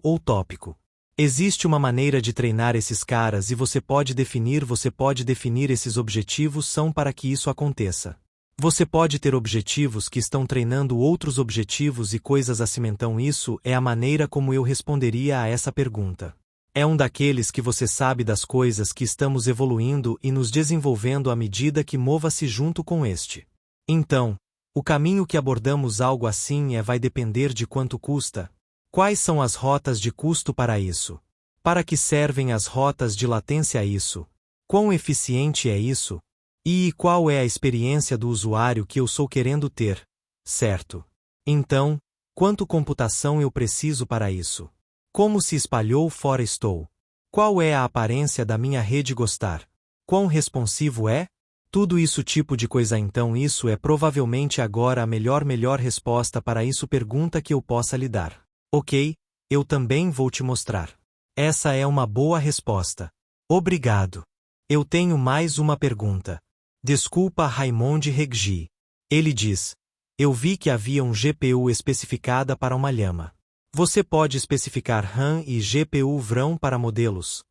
ou tópico. Existe uma maneira de treinar esses caras e você pode definir esses objetivos são para que isso aconteça. Você pode ter objetivos que estão treinando outros objetivos e coisas assim. Então isso é a maneira como eu responderia a essa pergunta. É daqueles que você sabe das coisas que estamos evoluindo e nos desenvolvendo à medida que mova-se junto com este. Então, o caminho que abordamos algo assim vai depender de quanto custa. Quais são as rotas de custo para isso? Para que servem as rotas de latência a isso? Quão eficiente é isso? E qual é a experiência do usuário que eu sou querendo ter? Certo. Então, quanto computação eu preciso para isso? Como se espalhou fora estou? Qual é a aparência da minha rede gostar? Quão responsivo é? Tudo isso tipo de coisa. Então isso é provavelmente agora a melhor resposta para isso pergunta que eu possa lhe dar. Ok, eu também vou te mostrar. Essa é uma boa resposta. Obrigado. Eu tenho mais uma pergunta. Desculpa Raymond Reggi. Ele diz: eu vi que havia GPU especificada para uma llama. Você pode especificar RAM e GPU VRAM para modelos?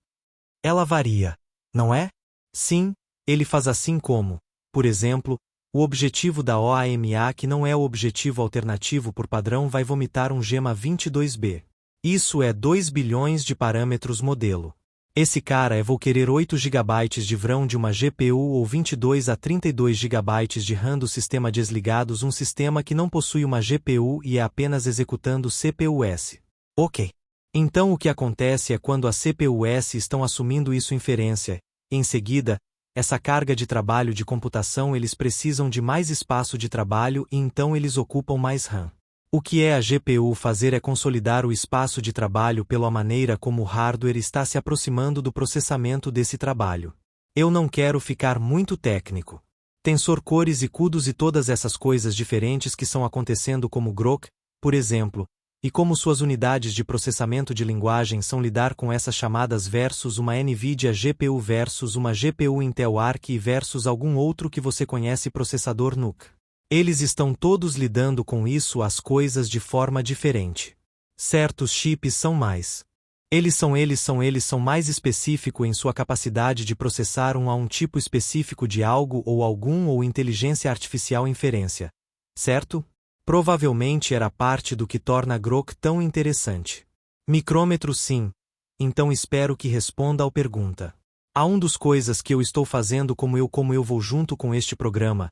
Ela varia, não é? Sim, ele faz assim como, por exemplo, o objetivo da OAMA que não é o objetivo alternativo por padrão vai vomitar Gemma 22B. Isso é 2 bilhões de parâmetros modelo. Esse cara vou querer 8 GB de VRAM de uma GPU ou 22 a 32 GB de RAM do sistema desligados sistema que não possui uma GPU e é apenas executando CPUs. Ok. Então o que acontece é quando as CPUs estão assumindo inferência, em seguida, essa carga de trabalho de computação eles precisam de mais espaço de trabalho e então eles ocupam mais RAM. O que a GPU fazer é consolidar o espaço de trabalho pela maneira como o hardware está se aproximando do processamento desse trabalho. Eu não quero ficar muito técnico. Tensor cores e CUDOs e todas essas coisas diferentes que estão acontecendo como Grok, por exemplo, E como suas unidades de processamento de linguagem são lidar com essas chamadas versus uma NVIDIA GPU versus uma GPU Intel Arc e versus algum outro que você conhece processador NUC. Eles estão todos lidando com isso as coisas de forma diferente. Certos chips são mais. Eles são mais específico em sua capacidade de processar um tipo específico de algo ou algum ou inteligência artificial inferência. Certo? Provavelmente era parte do que torna Grok tão interessante. Micrômetro sim. Então espero que responda à pergunta. Há dos coisas que eu estou fazendo como eu vou junto com este programa.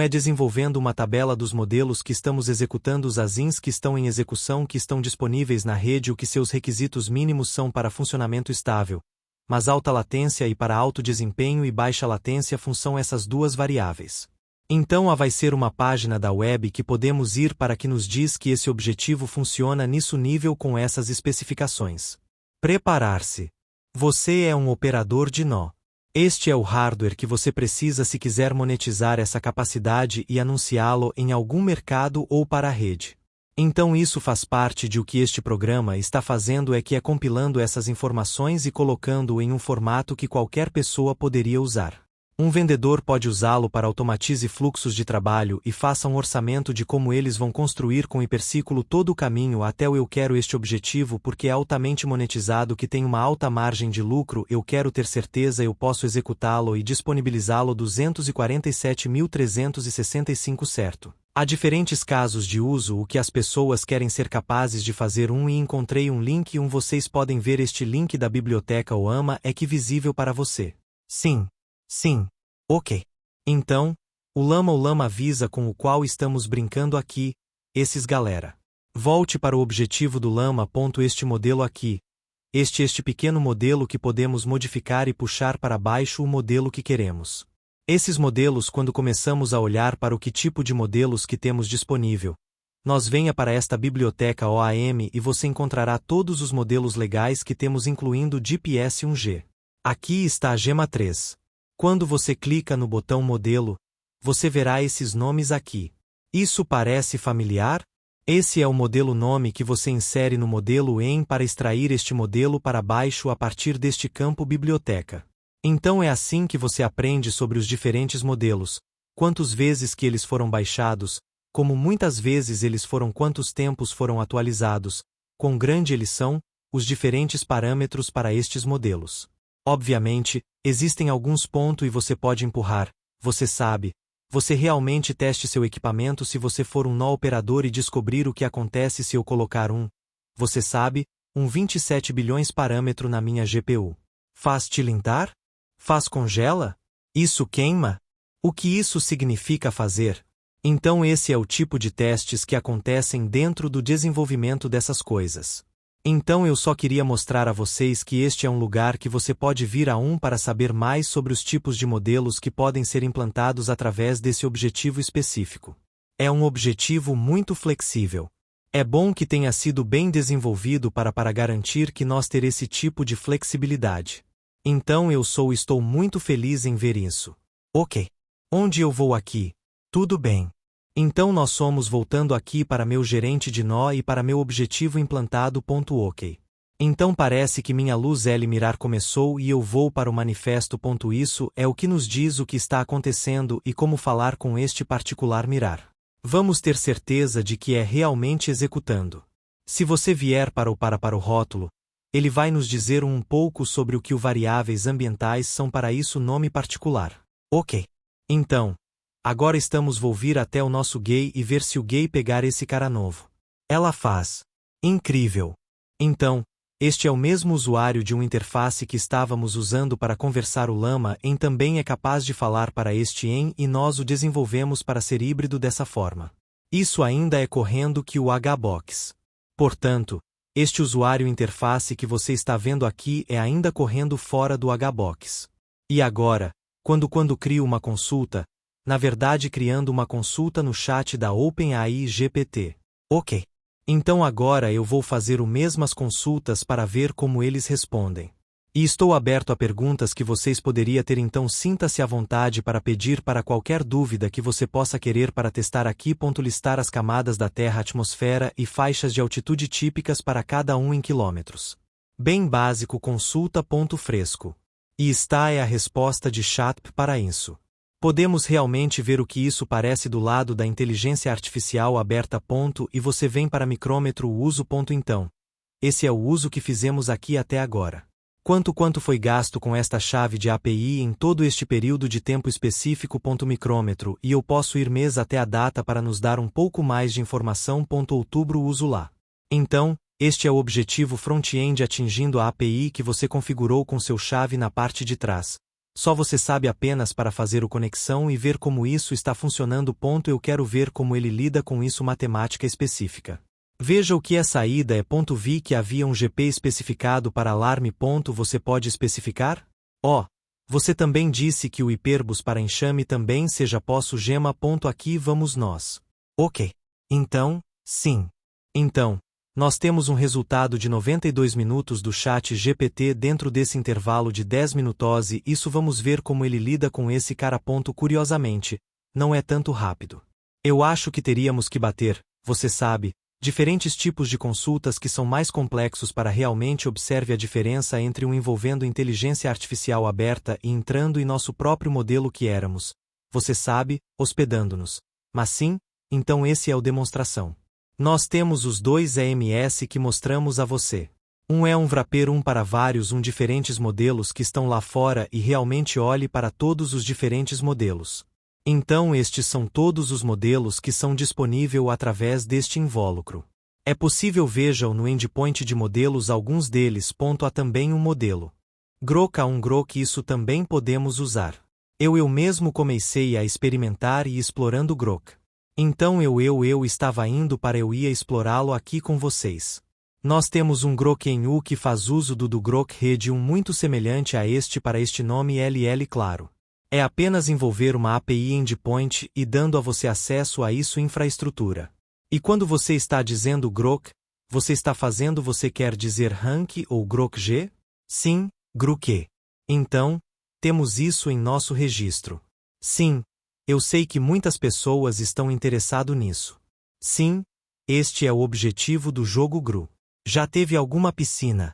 É desenvolvendo uma tabela dos modelos que estamos executando os ASINs que estão em execução que estão disponíveis na rede o que seus requisitos mínimos são para funcionamento estável. Mas alta latência e para alto desempenho e baixa latência função essas duas variáveis. Então vai ser uma página da web que podemos ir para que nos diz que esse objetivo funciona nisso nível com essas especificações. Preparar-se. Você é um operador de nó. Este é o hardware que você precisa se quiser monetizar essa capacidade e anunciá-lo em algum mercado ou para a rede. Então isso faz parte de o que este programa está fazendo é compilando essas informações e colocando em um formato que qualquer pessoa poderia usar. Um vendedor pode usá-lo para automatize fluxos de trabalho e faça um orçamento de como eles vão construir com hipersículo todo o caminho até o eu quero este objetivo porque é altamente monetizado que tem uma alta margem de lucro eu quero ter certeza eu posso executá-lo e disponibilizá-lo 247.365 certo. Há diferentes casos de uso o que as pessoas querem ser capazes de fazer e encontrei um link vocês podem ver este link da biblioteca OAMA que visível para você. Sim. Sim. Ok. Então, o Lama avisa com o qual estamos brincando aqui, esses galera. Volte para o objetivo do Lama. Este modelo aqui. Este pequeno modelo que podemos modificar e puxar para baixo o modelo que queremos. Esses modelos quando começamos a olhar para o que tipo de modelos que temos disponível. Nós venha para esta biblioteca OAM e você encontrará todos os modelos legais que temos incluindo GPS 1G. Aqui está a Gemma 3. Quando você clica no botão modelo, você verá esses nomes aqui. Isso parece familiar? Esse é o modelo nome que você insere no modelo para extrair este modelo para baixo a partir deste campo biblioteca. Então é assim que você aprende sobre os diferentes modelos, quantas vezes que eles foram baixados, como muitas vezes eles foram quantos tempos foram atualizados, quão grande eles são, os diferentes parâmetros para estes modelos. Obviamente, existem alguns pontos e você pode empurrar, você sabe, você realmente teste seu equipamento se você for um nó operador e descobrir o que acontece se eu colocar você sabe, 27 bilhões parâmetro na minha GPU. Faz tilintar? Faz congela? Isso queima? O que isso significa fazer? Então esse é o tipo de testes que acontecem dentro do desenvolvimento dessas coisas. Então eu só queria mostrar a vocês que este é um lugar que você pode vir para saber mais sobre os tipos de modelos que podem ser implantados através desse objetivo específico. É um objetivo muito flexível. É bom que tenha sido bem desenvolvido para garantir que nós ter esse tipo de flexibilidade. Então estou muito feliz em ver isso. Ok. Onde eu vou aqui? Tudo bem. Então nós somos voltando aqui para meu gerente de nó e para meu objetivo implantado. Ok. Então parece que minha luz L mirar começou e eu vou para o manifesto. Isso é o que nos diz o que está acontecendo e como falar com este particular mirar. Vamos ter certeza de que é realmente executando. Se você vier para o rótulo, ele vai nos dizer um pouco sobre o que os variáveis ambientais são para isso nome particular. Ok. Então, agora vou vir até o nosso gay e ver se o gay pegar esse cara novo. Ela faz. Incrível. Então, este é o mesmo usuário de uma interface que estávamos usando para conversar o Lama também é capaz de falar para este e nós o desenvolvemos para ser híbrido dessa forma. Isso ainda é correndo que o HBox. Portanto, este usuário interface que você está vendo aqui é ainda correndo fora do HBox. E agora, quando crio uma consulta, na verdade criando uma consulta no chat da OpenAI GPT. Ok. Então agora eu vou fazer o mesmas consultas para ver como eles respondem. E estou aberto a perguntas que vocês poderiam ter, então sinta-se à vontade para pedir para qualquer dúvida que você possa querer para testar aqui. Listar as camadas da Terra, atmosfera e faixas de altitude típicas para cada um em quilômetros. Bem básico, consulta. Fresco. E esta é a resposta de ChatGPT para isso. Podemos realmente ver o que isso parece do lado da inteligência artificial aberta. E você vem para micrômetro uso. Então, esse é o uso que fizemos aqui até agora. Quanto foi gasto com esta chave de API em todo este período de tempo específico. Micrômetro, e eu posso ir mês até a data para nos dar um pouco mais de informação. Outubro uso lá. Então, este é o objetivo front-end atingindo a API que você configurou com seu chave na parte de trás. Só você sabe apenas para fazer o conexão e ver como isso está funcionando. Eu quero ver como ele lida com isso matemática específica. Veja o que é saída é. Vi que havia um GP especificado para alarme. Você pode especificar? Você também disse que o hiperbus para enxame também seja posso gema. Aqui vamos nós. Ok. Então, sim. Então, nós temos um resultado de 92 minutos do chat GPT dentro desse intervalo de 10 minutos e isso vamos ver como ele lida com esse cara. Curiosamente, não é tanto rápido. Eu acho que teríamos que bater, você sabe, diferentes tipos de consultas que são mais complexos para realmente observe a diferença entre um envolvendo inteligência artificial aberta e entrando em nosso próprio modelo que éramos, você sabe, hospedando-nos. Mas sim, então esse é o demonstração. Nós temos os dois EMS que mostramos a você. Um é um wrapper para vários diferentes modelos que estão lá fora e realmente olhe para todos os diferentes modelos. Então estes são todos os modelos que são disponíveis através deste invólucro. É possível vejam no endpoint de modelos alguns deles. Há também um modelo Grok A1 Grok, isso também podemos usar. Eu mesmo comecei a experimentar e explorando Grok. Então eu estava indo para eu ia explorá-lo aqui com vocês. Nós temos um Grok em U que faz uso do Grok Rede 1 muito semelhante a este para este nome LL claro. É apenas envolver uma API endpoint e dando a você acesso a isso infraestrutura. E quando você está dizendo Grok, você está fazendo você quer dizer Rank ou Grok G? Sim, Grok. Então, temos isso em nosso registro. Sim, eu sei que muitas pessoas estão interessadas nisso. Sim, este é o objetivo do jogo GRU. Já teve alguma piscina?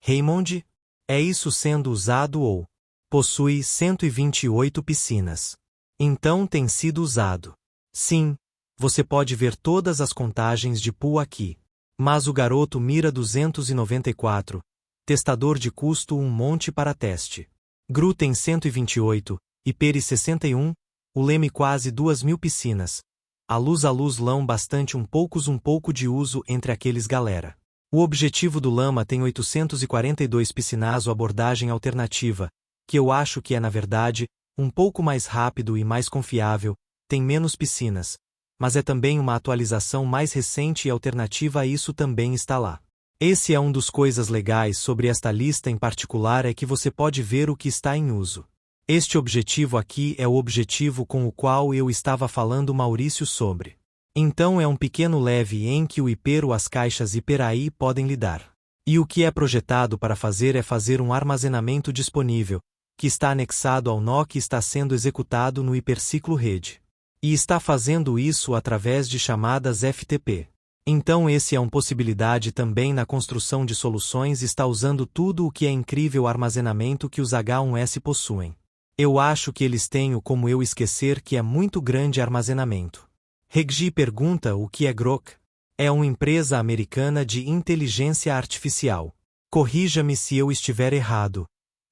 Raymond? É isso sendo usado ou possui 128 piscinas. Então tem sido usado. Sim, você pode ver todas as contagens de pool aqui. Mas o garoto mira 294. Testador de custo um monte para teste. GRU tem 128, Iperi 61, o Leme quase 2.000 piscinas. A luz lão bastante um pouco de uso entre aqueles galera. O objetivo do Lama tem 842 piscinas ou abordagem alternativa, que eu acho que é na verdade, um pouco mais rápido e mais confiável, tem menos piscinas, mas é também uma atualização mais recente e alternativa a isso também está lá. Esse é um dos coisas legais sobre esta lista em particular é que você pode ver o que está em uso. Este objetivo aqui é o objetivo com o qual eu estava falando Maurício sobre. Então é um pequeno leve em que o hiper ou as caixas hiperaí podem lidar. E o que é projetado para fazer é fazer um armazenamento disponível, que está anexado ao nó que está sendo executado no hiperciclo rede. E está fazendo isso através de chamadas FTP. Então esse é uma possibilidade também na construção de soluções está usando tudo o que é incrível armazenamento que os H1S possuem. Eu acho que eles têm como eu esquecer que é muito grande armazenamento. Reggie pergunta o que é Grok. É uma empresa americana de inteligência artificial. Corrija-me se eu estiver errado,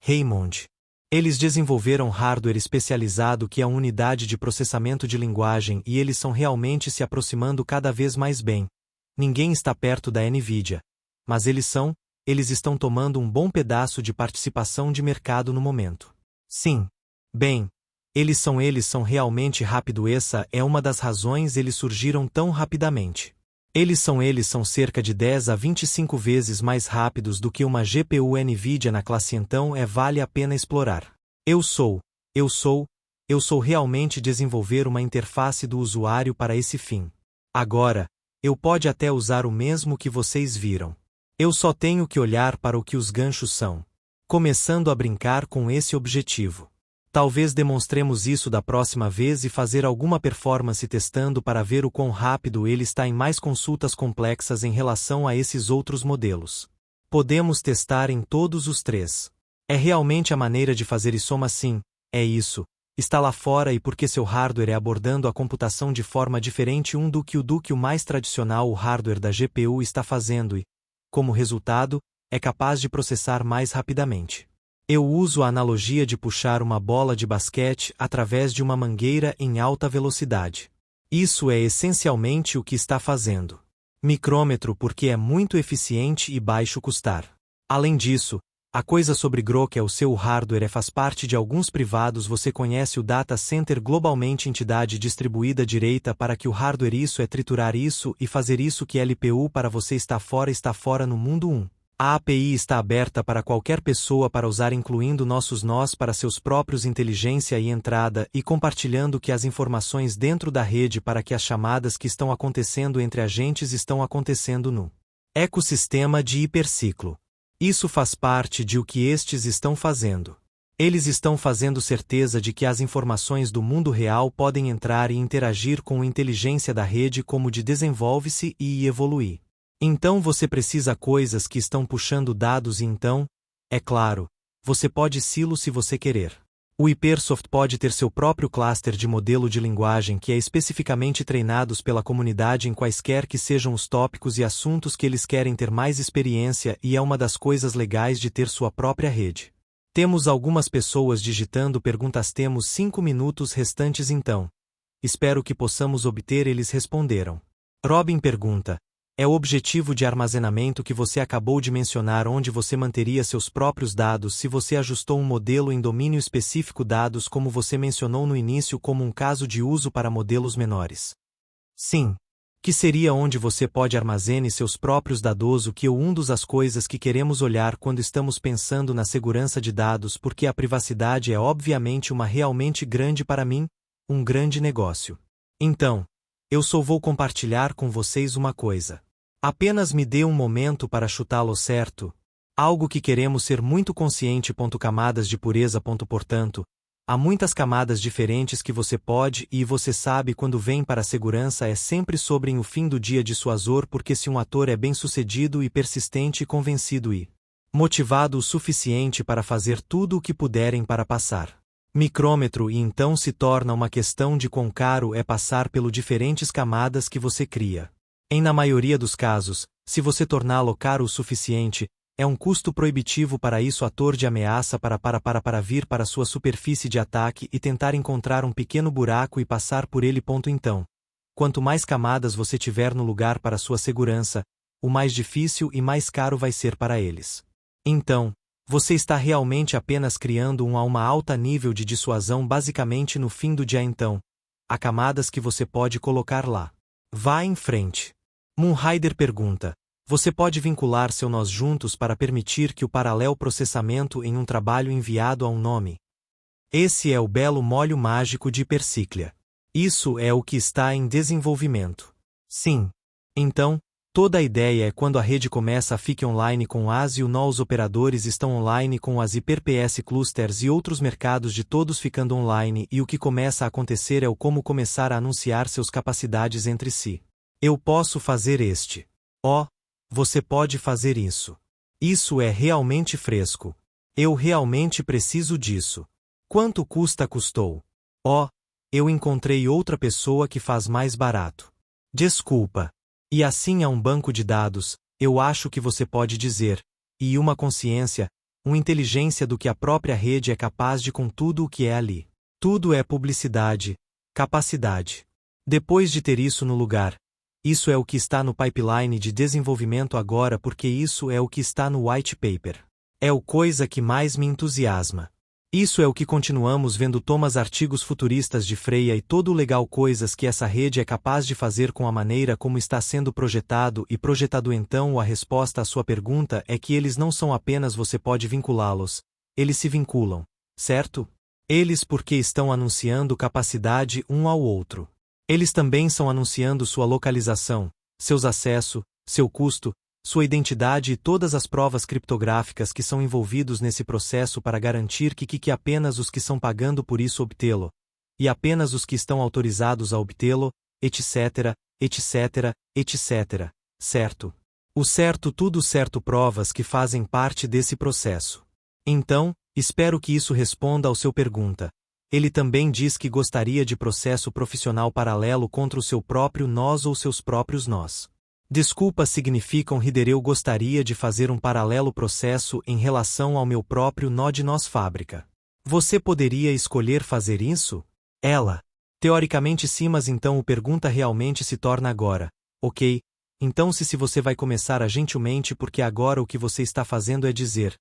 Raymond. Eles desenvolveram hardware especializado que é uma unidade de processamento de linguagem e eles são realmente se aproximando cada vez mais bem. Ninguém está perto da Nvidia. Mas eles estão tomando um bom pedaço de participação de mercado no momento. Sim. Bem, eles são realmente rápido. Essa é uma das razões eles surgiram tão rapidamente. Eles são cerca de 10 a 25 vezes mais rápidos do que uma GPU Nvidia na classe, então vale a pena explorar. Eu sou realmente desenvolver uma interface do usuário para esse fim. Agora, eu pode até usar o mesmo que vocês viram. Eu só tenho que olhar para o que os ganchos são. começando a brincar com esse objetivo. Talvez demonstremos isso da próxima vez e fazer alguma performance testando para ver o quão rápido ele está em mais consultas complexas em relação a esses outros modelos. Podemos testar em todos os três. É realmente a maneira de fazer isso, sim, é isso. Está lá fora e porque seu hardware é abordando a computação de forma diferente do que o mais tradicional o hardware da GPU está fazendo e, como resultado, é capaz de processar mais rapidamente. Eu uso a analogia de puxar uma bola de basquete através de uma mangueira em alta velocidade. Isso é essencialmente o que está fazendo. Micrômetro porque é muito eficiente e baixo custar. Além disso, a coisa sobre Groq é o seu hardware faz parte de alguns privados. Você conhece o data center globalmente entidade distribuída direita para que o hardware isso é triturar isso e fazer isso que LPU para você está fora no mundo 1. A API está aberta para qualquer pessoa para usar incluindo nossos nós para seus próprios inteligência e entrada e compartilhando que as informações dentro da rede para que as chamadas que estão acontecendo entre agentes estão acontecendo no ecossistema de hiperciclo. Isso faz parte de o que estes estão fazendo. Eles estão fazendo certeza de que as informações do mundo real podem entrar e interagir com a inteligência da rede como de desenvolve-se e evoluir. Então você precisa coisas que estão puxando dados e então, é claro, você pode silo se você querer. O Hypersoft pode ter seu próprio cluster de modelo de linguagem que é especificamente treinados pela comunidade em quaisquer que sejam os tópicos e assuntos que eles querem ter mais experiência e é uma das coisas legais de ter sua própria rede. Temos algumas pessoas digitando perguntas. Temos 5 minutos restantes então. Espero que possamos obter. Eles responderam. Robin pergunta. É o objetivo de armazenamento que você acabou de mencionar onde você manteria seus próprios dados se você ajustou um modelo em domínio específico dados como você mencionou no início como um caso de uso para modelos menores. Sim. Que seria onde você pode armazene seus próprios dados o que é uma das coisas que queremos olhar quando estamos pensando na segurança de dados porque a privacidade é obviamente uma realmente grande para mim, um grande negócio. Então, eu só vou compartilhar com vocês uma coisa. Apenas me dê um momento para chutá-lo certo. Algo que queremos ser muito consciente. Camadas de pureza. Portanto, há muitas camadas diferentes que você pode e você sabe quando vem para a segurança é sempre sobre o fim do dia de sua Azor porque se um ator é bem-sucedido e persistente e convencido e motivado o suficiente para fazer tudo o que puderem para passar micrômetro e então se torna uma questão de quão caro é passar pelo diferentes camadas que você cria. Na maioria dos casos, se você torná-lo caro o suficiente, é um custo proibitivo para isso ator de ameaça para vir para sua superfície de ataque e tentar encontrar um pequeno buraco e passar por ele. Então, quanto mais camadas você tiver no lugar para sua segurança, o mais difícil e mais caro vai ser para eles. Então, você está realmente apenas criando uma alta nível de dissuasão basicamente no fim do dia. Então, há camadas que você pode colocar lá. Vá em frente. Moonrider pergunta. Você pode vincular seu nós juntos para permitir que o paralelo processamento em um trabalho enviado a um nome. Esse é o belo molho mágico de hiperciclia. Isso é o que está em desenvolvimento. Sim. Então, toda a ideia é quando a rede começa a ficar online com as e os operadores estão online com as HyperPS clusters e outros mercados de todos ficando online e o que começa a acontecer é o como começar a anunciar seus capacidades entre si. Eu posso fazer este. Você pode fazer isso. Isso é realmente fresco. Eu realmente preciso disso. Quanto custou? Eu encontrei outra pessoa que faz mais barato. Desculpa. E assim há um banco de dados, eu acho que você pode dizer, e uma consciência, uma inteligência do que a própria rede é capaz de com tudo o que é ali. Tudo é publicidade, capacidade. Depois de ter isso no lugar, isso é o que está no pipeline de desenvolvimento agora porque isso é o que está no white paper. É o coisa que mais me entusiasma. Isso é o que continuamos vendo Thomas artigos futuristas de Freia e todo o legal coisas que essa rede é capaz de fazer com a maneira como está sendo projetado e projetado então a resposta à sua pergunta é que eles não são apenas você pode vinculá-los, eles se vinculam, certo? Eles porque estão anunciando capacidade um ao outro. Eles também estão anunciando sua localização, seus acessos, seu custo, sua identidade e todas as provas criptográficas que são envolvidos nesse processo para garantir que apenas os que são pagando por isso obtê-lo, e apenas os que estão autorizados a obtê-lo, etc, etc, etc, certo? O certo tudo certo provas que fazem parte desse processo. Então, espero que isso responda ao seu pergunta. Ele também diz que gostaria de processo profissional paralelo contra o seu próprio nós ou seus próprios nós. Desculpa significam eu gostaria de fazer um paralelo processo em relação ao meu próprio nó de nós fábrica. Você poderia escolher fazer isso? Ela. Teoricamente sim, mas então o pergunta realmente se torna agora. Ok, então se você vai começar a gentilmente porque agora o que você está fazendo é dizer: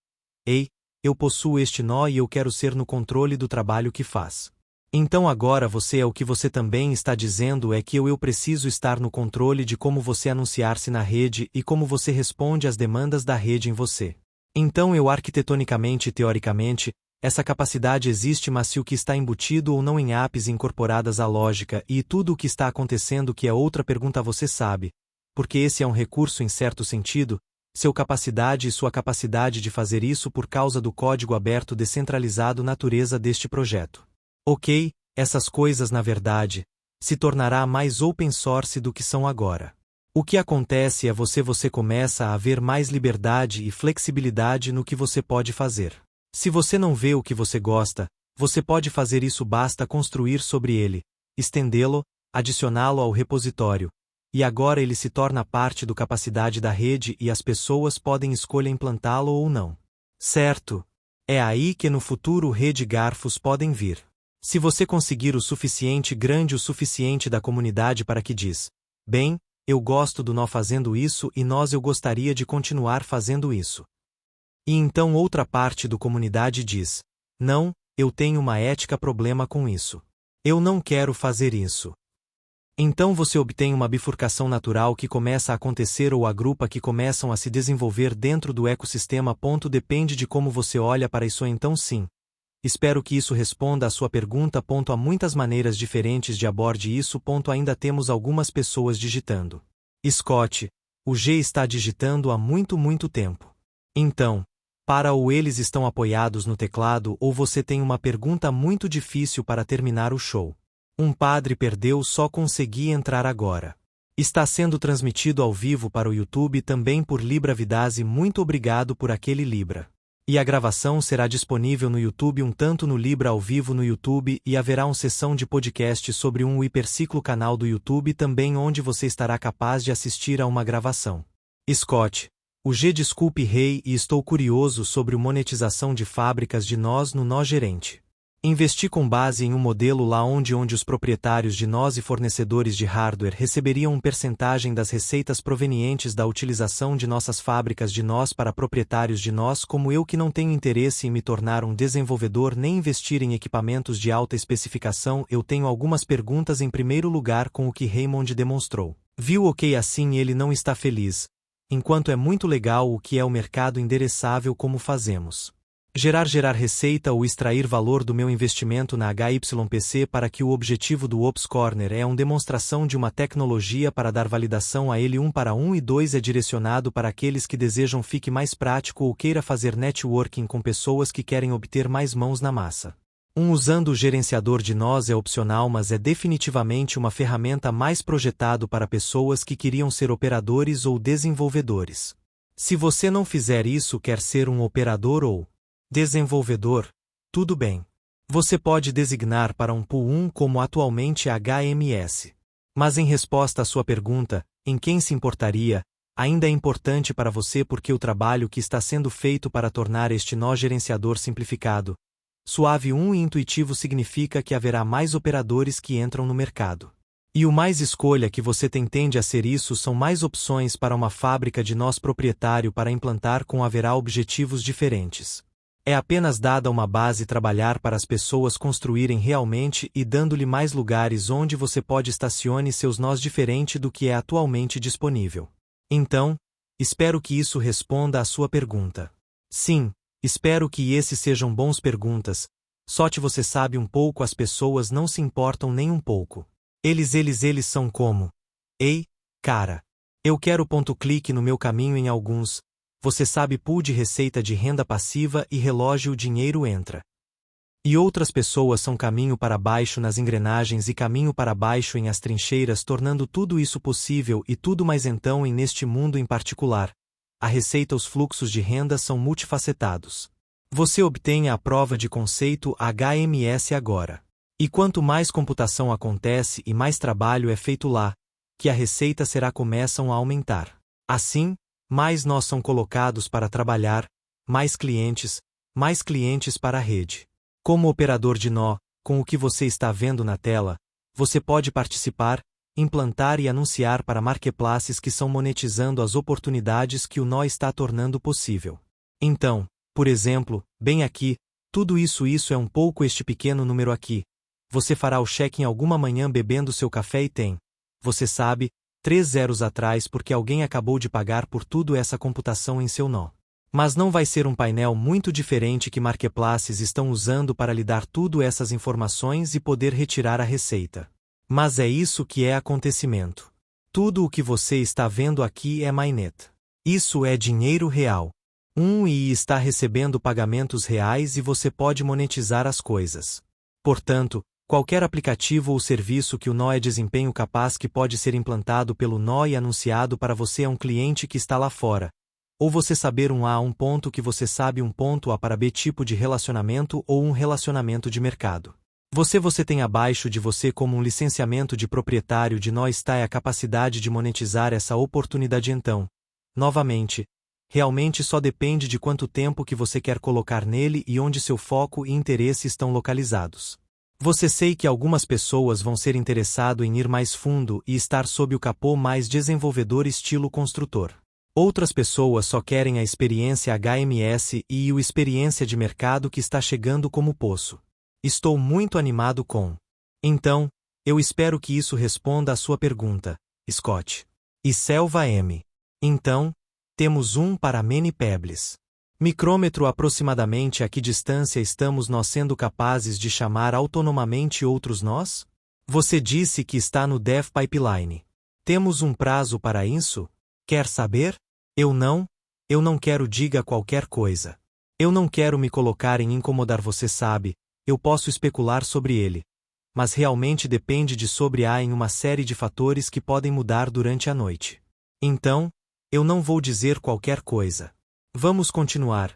ei, eu possuo este nó e eu quero ser no controle do trabalho que faz. Então agora você é o que você também está dizendo é que eu preciso estar no controle de como você anunciar-se na rede e como você responde às demandas da rede em você. Então arquitetonicamente e teoricamente, essa capacidade existe, mas se o que está embutido ou não em apps incorporadas à lógica e tudo o que está acontecendo que é outra pergunta você sabe, porque esse é um recurso em certo sentido, sua capacidade de fazer isso por causa do código aberto descentralizado natureza deste projeto. Ok, essas coisas na verdade, se tornará mais open source do que são agora. O que acontece é você começa a haver mais liberdade e flexibilidade no que você pode fazer. Se você não vê o que você gosta, você pode fazer isso, basta construir sobre ele, estendê-lo, adicioná-lo ao repositório, e agora ele se torna parte da capacidade da rede e as pessoas podem escolher implantá-lo ou não. Certo? É aí que no futuro rede garfos podem vir. Se você conseguir o suficiente grande o suficiente da comunidade para que diz: bem, eu gosto do nó fazendo isso e eu gostaria de continuar fazendo isso. E então outra parte da comunidade diz: não, eu tenho uma ética problema com isso. Eu não quero fazer isso. Então você obtém uma bifurcação natural que começa a acontecer ou agrupa que começam a se desenvolver dentro do ecossistema. Depende de como você olha para isso. Então sim. Espero que isso responda à sua pergunta. Há muitas maneiras diferentes de aborde isso. Ainda temos algumas pessoas digitando. Scott, o G está digitando há muito tempo. Então, para ou eles estão apoiados no teclado ou você tem uma pergunta muito difícil para terminar o show. Um padre perdeu, só consegui entrar agora. Está sendo transmitido ao vivo para o YouTube também por Libra Vidase. Muito obrigado por aquele Libra. E a gravação será disponível no YouTube tanto no Libra ao vivo no YouTube e haverá uma sessão de podcast sobre um hiperciclo canal do YouTube também onde você estará capaz de assistir a uma gravação. Scott, o G desculpe rei e estou curioso sobre a monetização de fábricas de nós no nó gerente. Investi com base em um modelo lá onde os proprietários de nós e fornecedores de hardware receberiam uma percentagem das receitas provenientes da utilização de nossas fábricas de nós para proprietários de nós como eu que não tenho interesse em me tornar um desenvolvedor nem investir em equipamentos de alta especificação. Eu tenho algumas perguntas em primeiro lugar com o que Raymond demonstrou. Viu ok assim ele não está feliz, enquanto é muito legal o que é o mercado endereçável como fazemos. Gerar receita ou extrair valor do meu investimento na HYPC para que o objetivo do Ops Corner é uma demonstração de uma tecnologia para dar validação a ele 1 para 1 e 2 é direcionado para aqueles que desejam fique mais prático ou queira fazer networking com pessoas que querem obter mais mãos na massa. Usando o gerenciador de nós é opcional mas é definitivamente uma ferramenta mais projetado para pessoas que queriam ser operadores ou desenvolvedores. Se você não fizer isso quer ser um operador ou desenvolvedor, tudo bem. Você pode designar para um pool 1 como atualmente HMS. Mas em resposta à sua pergunta, em quem se importaria, ainda é importante para você porque o trabalho que está sendo feito para tornar este nó gerenciador simplificado, suave e intuitivo significa que haverá mais operadores que entram no mercado. E o mais escolha que você tem tende a ser isso são mais opções para uma fábrica de nós proprietário para implantar com haverá objetivos diferentes. É apenas dada uma base trabalhar para as pessoas construírem realmente e dando-lhe mais lugares onde você pode estacione seus nós diferente do que é atualmente disponível. Então, espero que isso responda à sua pergunta. Sim, espero que esses sejam bons perguntas, só que você sabe um pouco as pessoas não se importam nem um pouco. Eles são como: ei, cara. Eu quero clique no meu caminho em alguns. Você sabe, pool de receita de renda passiva e relógio, o dinheiro entra. E outras pessoas são caminho para baixo nas engrenagens e caminho para baixo em as trincheiras, tornando tudo isso possível e tudo mais. Então, neste mundo em particular, a receita, os fluxos de renda são multifacetados. Você obtém a prova de conceito HMS agora. E quanto mais computação acontece e mais trabalho é feito lá, que a receita começam a aumentar. Assim, mais nós são colocados para trabalhar, mais clientes para a rede. Como operador de nó, com o que você está vendo na tela, você pode participar, implantar e anunciar para marketplaces que são monetizando as oportunidades que o nó está tornando possível. Então, por exemplo, bem aqui, tudo isso é um pouco este pequeno número aqui. Você fará o cheque em alguma manhã bebendo seu café e tem, você sabe, 3 zeros atrás porque alguém acabou de pagar por tudo essa computação em seu nó. Mas não vai ser um painel muito diferente que marketplaces estão usando para lhe dar tudo essas informações e poder retirar a receita. Mas é isso que é acontecimento. Tudo o que você está vendo aqui é mainnet. Isso é dinheiro real. E está recebendo pagamentos reais e você pode monetizar as coisas. Portanto, qualquer aplicativo ou serviço que o nó desempenho capaz que pode ser implantado pelo nó e anunciado para você é um cliente que está lá fora. Ou você saber um A a um ponto que você sabe um ponto A para B tipo de relacionamento ou um relacionamento de mercado. Você tem abaixo de você como um licenciamento de proprietário de nó está a capacidade de monetizar essa oportunidade então. Novamente, realmente só depende de quanto tempo que você quer colocar nele e onde seu foco e interesse estão localizados. Você sei que algumas pessoas vão ser interessado em ir mais fundo e estar sob o capô mais desenvolvedor estilo construtor. Outras pessoas só querem a experiência HMS e a experiência de mercado que está chegando como poço. Estou muito animado com. Então, eu espero que isso responda à sua pergunta, Scott. E Selva M. Então, temos para Many Pebbles. Micrômetro aproximadamente a que distância estamos nós sendo capazes de chamar autonomamente outros nós? Você disse que está no Dev Pipeline. Temos um prazo para isso? Quer saber? Eu não quero diga qualquer coisa. Eu não quero me colocar em incomodar, você sabe, eu posso especular sobre ele. Mas realmente depende de sobre em uma série de fatores que podem mudar durante a noite. Então, eu não vou dizer qualquer coisa. Vamos continuar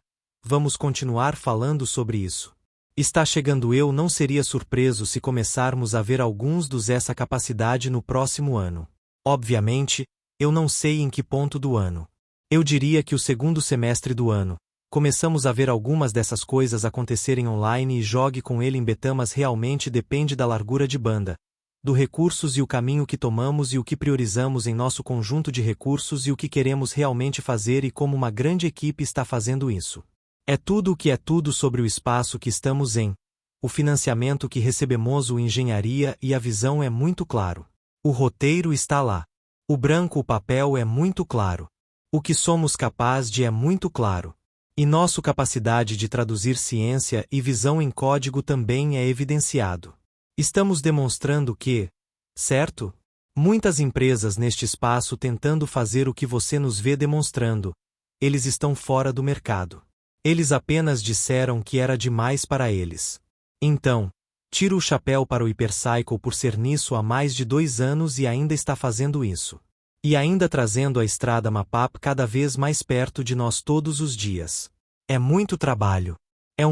falando sobre isso. Está chegando, eu não seria surpreso se começarmos a ver alguns dos essa capacidade no próximo ano. Obviamente, eu não sei em que ponto do ano. Eu diria que o segundo semestre do ano, começamos a ver algumas dessas coisas acontecerem online e jogue com ele em beta, mas realmente depende da largura de banda, do recursos e o caminho que tomamos e o que priorizamos em nosso conjunto de recursos e o que queremos realmente fazer e como uma grande equipe está fazendo isso. É tudo o que é tudo sobre o espaço que estamos em, o financiamento que recebemos, o engenharia e a visão é muito claro. O roteiro está lá. O branco, o papel é muito claro. O que somos capazes de é muito claro. E nossa capacidade de traduzir ciência e visão em código também é evidenciado. Estamos demonstrando que, certo? Muitas empresas neste espaço tentando fazer o que você nos vê demonstrando, eles estão fora do mercado. Eles apenas disseram que era demais para eles. Então, tiro o chapéu para o Hypercycle por ser nisso há mais de 2 anos e ainda está fazendo isso. E ainda trazendo a estrada Mapap cada vez mais perto de nós todos os dias. É muito trabalho.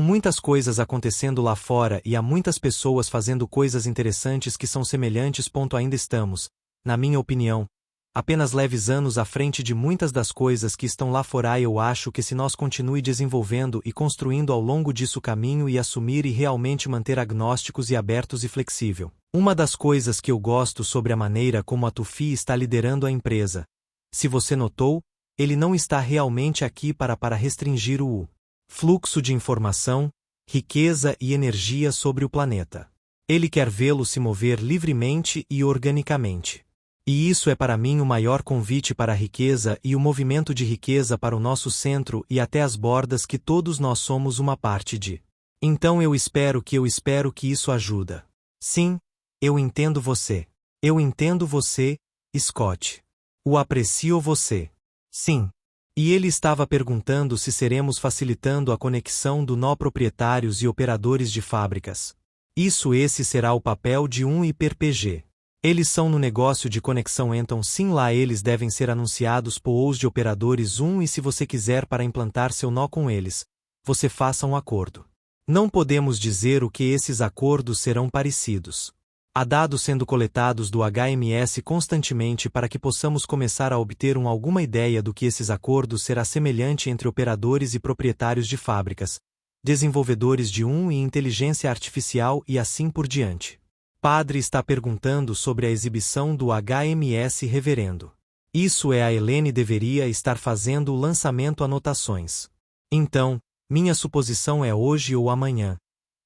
Muitas coisas acontecendo lá fora e há muitas pessoas fazendo coisas interessantes que são semelhantes. Ainda estamos, na minha opinião, apenas leves anos à frente de muitas das coisas que estão lá fora. Eu acho que se nós continue desenvolvendo e construindo ao longo disso caminho e assumir e realmente manter agnósticos e abertos e flexível. Uma das coisas que eu gosto sobre a maneira como a Tufi está liderando a empresa. Se você notou, ele não está realmente aqui para restringir o fluxo de informação, riqueza e energia sobre o planeta. Ele quer vê-lo se mover livremente e organicamente. E isso é para mim o maior convite para a riqueza e o movimento de riqueza para o nosso centro e até as bordas que todos nós somos uma parte de. Então eu espero que isso ajuda. Sim, eu entendo você. Eu entendo você, Scott. O aprecio você. Sim. E ele estava perguntando se seremos facilitando a conexão do nó proprietários e operadores de fábricas. Esse será o papel de um hiper-PG. Eles são no negócio de conexão, então sim, lá eles devem ser anunciados POs de operadores e se você quiser para implantar seu nó com eles, você faça um acordo. Não podemos dizer o que esses acordos serão parecidos. Há dados sendo coletados do HMS constantemente para que possamos começar a obter alguma ideia do que esses acordos será semelhante entre operadores e proprietários de fábricas, desenvolvedores de e inteligência artificial e assim por diante. Padre está perguntando sobre a exibição do HMS reverendo. Isso é, a Helene deveria estar fazendo o lançamento anotações. Então, minha suposição é hoje ou amanhã.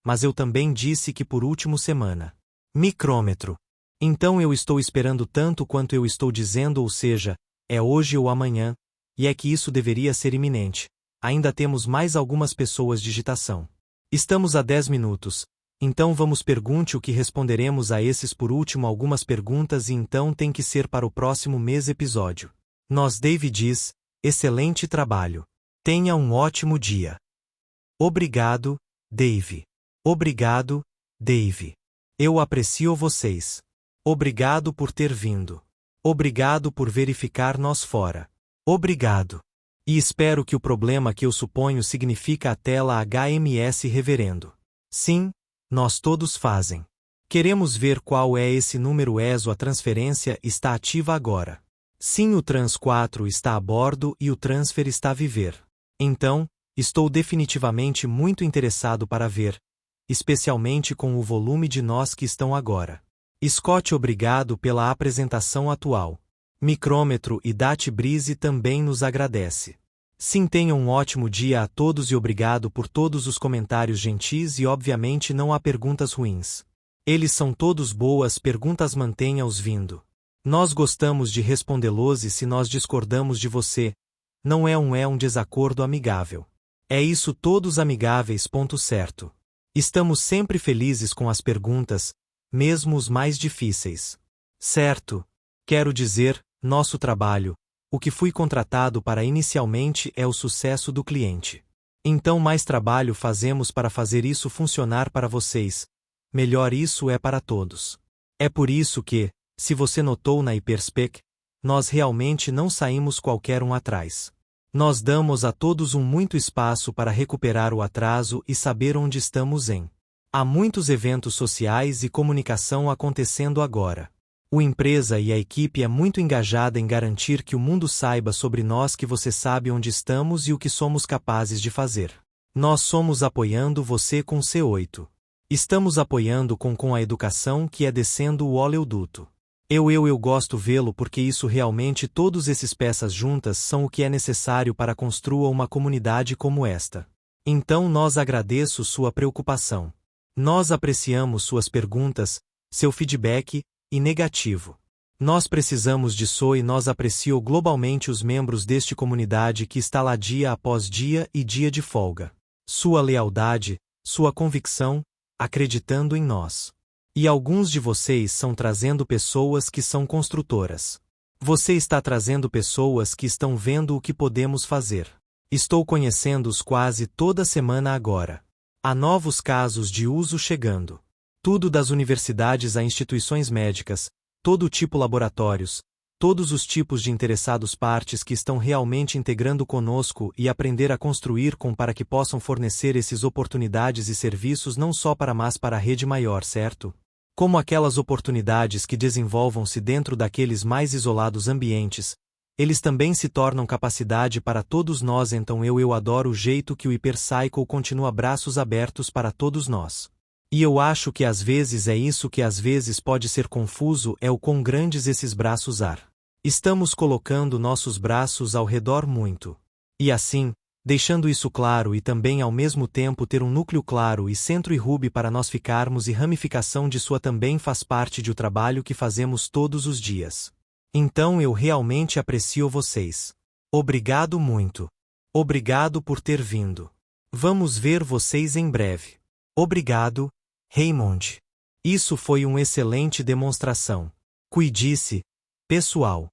Mas eu também disse que por último semana. Micrômetro. Então eu estou esperando tanto quanto eu estou dizendo, ou seja, é hoje ou amanhã, e é que isso deveria ser iminente. Ainda temos mais algumas pessoas de digitação. Estamos a 10 minutos, então vamos pergunte o que responderemos a esses por último algumas perguntas e então tem que ser para o próximo mês episódio. Nós Dave diz, excelente trabalho. Tenha um ótimo dia. Obrigado, Dave. Obrigado, Dave. Eu aprecio vocês. Obrigado por ter vindo. Obrigado por verificar nós fora. Obrigado. E espero que o problema que eu suponho significa a tela HMS reverendo. Sim, nós todos fazem. Queremos ver qual é esse número ESO. A transferência está ativa agora. Sim, o Trans 4 está a bordo e o Transfer está a viver. Então, estou definitivamente muito interessado para ver, especialmente com o volume de nós que estão agora. Scott, obrigado pela apresentação atual. Micrômetro e Dati Brise também nos agradece. Sim, tenham um ótimo dia a todos e obrigado por todos os comentários gentis e obviamente não há perguntas ruins. Eles são todos boas perguntas, mantenha-os vindo. Nós gostamos de respondê-los e se nós discordamos de você, não é um desacordo amigável. É isso, todos amigáveis, ponto certo. Estamos sempre felizes com as perguntas, mesmo os mais difíceis. Certo? Quero dizer, nosso trabalho, o que fui contratado para inicialmente é o sucesso do cliente. Então mais trabalho fazemos para fazer isso funcionar para vocês, melhor isso é para todos. É por isso que, se você notou na Hyperspec, nós realmente não saímos qualquer um atrás. Nós damos a todos muito espaço para recuperar o atraso e saber onde estamos em. Há muitos eventos sociais e comunicação acontecendo agora. A empresa e a equipe é muito engajada em garantir que o mundo saiba sobre nós, que você sabe onde estamos e o que somos capazes de fazer. Nós somos apoiando você com C8. Estamos apoiando com a educação que é descendo o oleoduto. Eu gosto vê-lo porque isso realmente todos esses peças juntas são o que é necessário para construir uma comunidade como esta. Então nós agradeço sua preocupação. Nós apreciamos suas perguntas, seu feedback, e negativo. Nós precisamos disso e nós aprecio globalmente os membros deste comunidade que está lá dia após dia e dia de folga. Sua lealdade, sua convicção, acreditando em nós. E alguns de vocês são trazendo pessoas que são construtoras. Você está trazendo pessoas que estão vendo o que podemos fazer. Estou conhecendo-os quase toda semana agora. Há novos casos de uso chegando. Tudo das universidades a instituições médicas, todo tipo laboratórios, todos os tipos de interessados partes que estão realmente integrando conosco e aprender a construir para que possam fornecer essas oportunidades e serviços não só para mas para a rede maior, certo? Como aquelas oportunidades que desenvolvam-se dentro daqueles mais isolados ambientes, eles também se tornam capacidade para todos nós. Então eu adoro o jeito que o Hypercycle continua braços abertos para todos nós. E eu acho que às vezes é isso que às vezes pode ser confuso, é o quão grandes esses braços ar. Estamos colocando nossos braços ao redor muito. E assim, deixando isso claro e também ao mesmo tempo ter um núcleo claro e centro e hub para nós ficarmos, e ramificação de sua também faz parte do trabalho que fazemos todos os dias. Então eu realmente aprecio vocês. Obrigado muito. Obrigado por ter vindo. Vamos ver vocês em breve. Obrigado, Raymond. Isso foi uma excelente demonstração. Cuide-se, pessoal.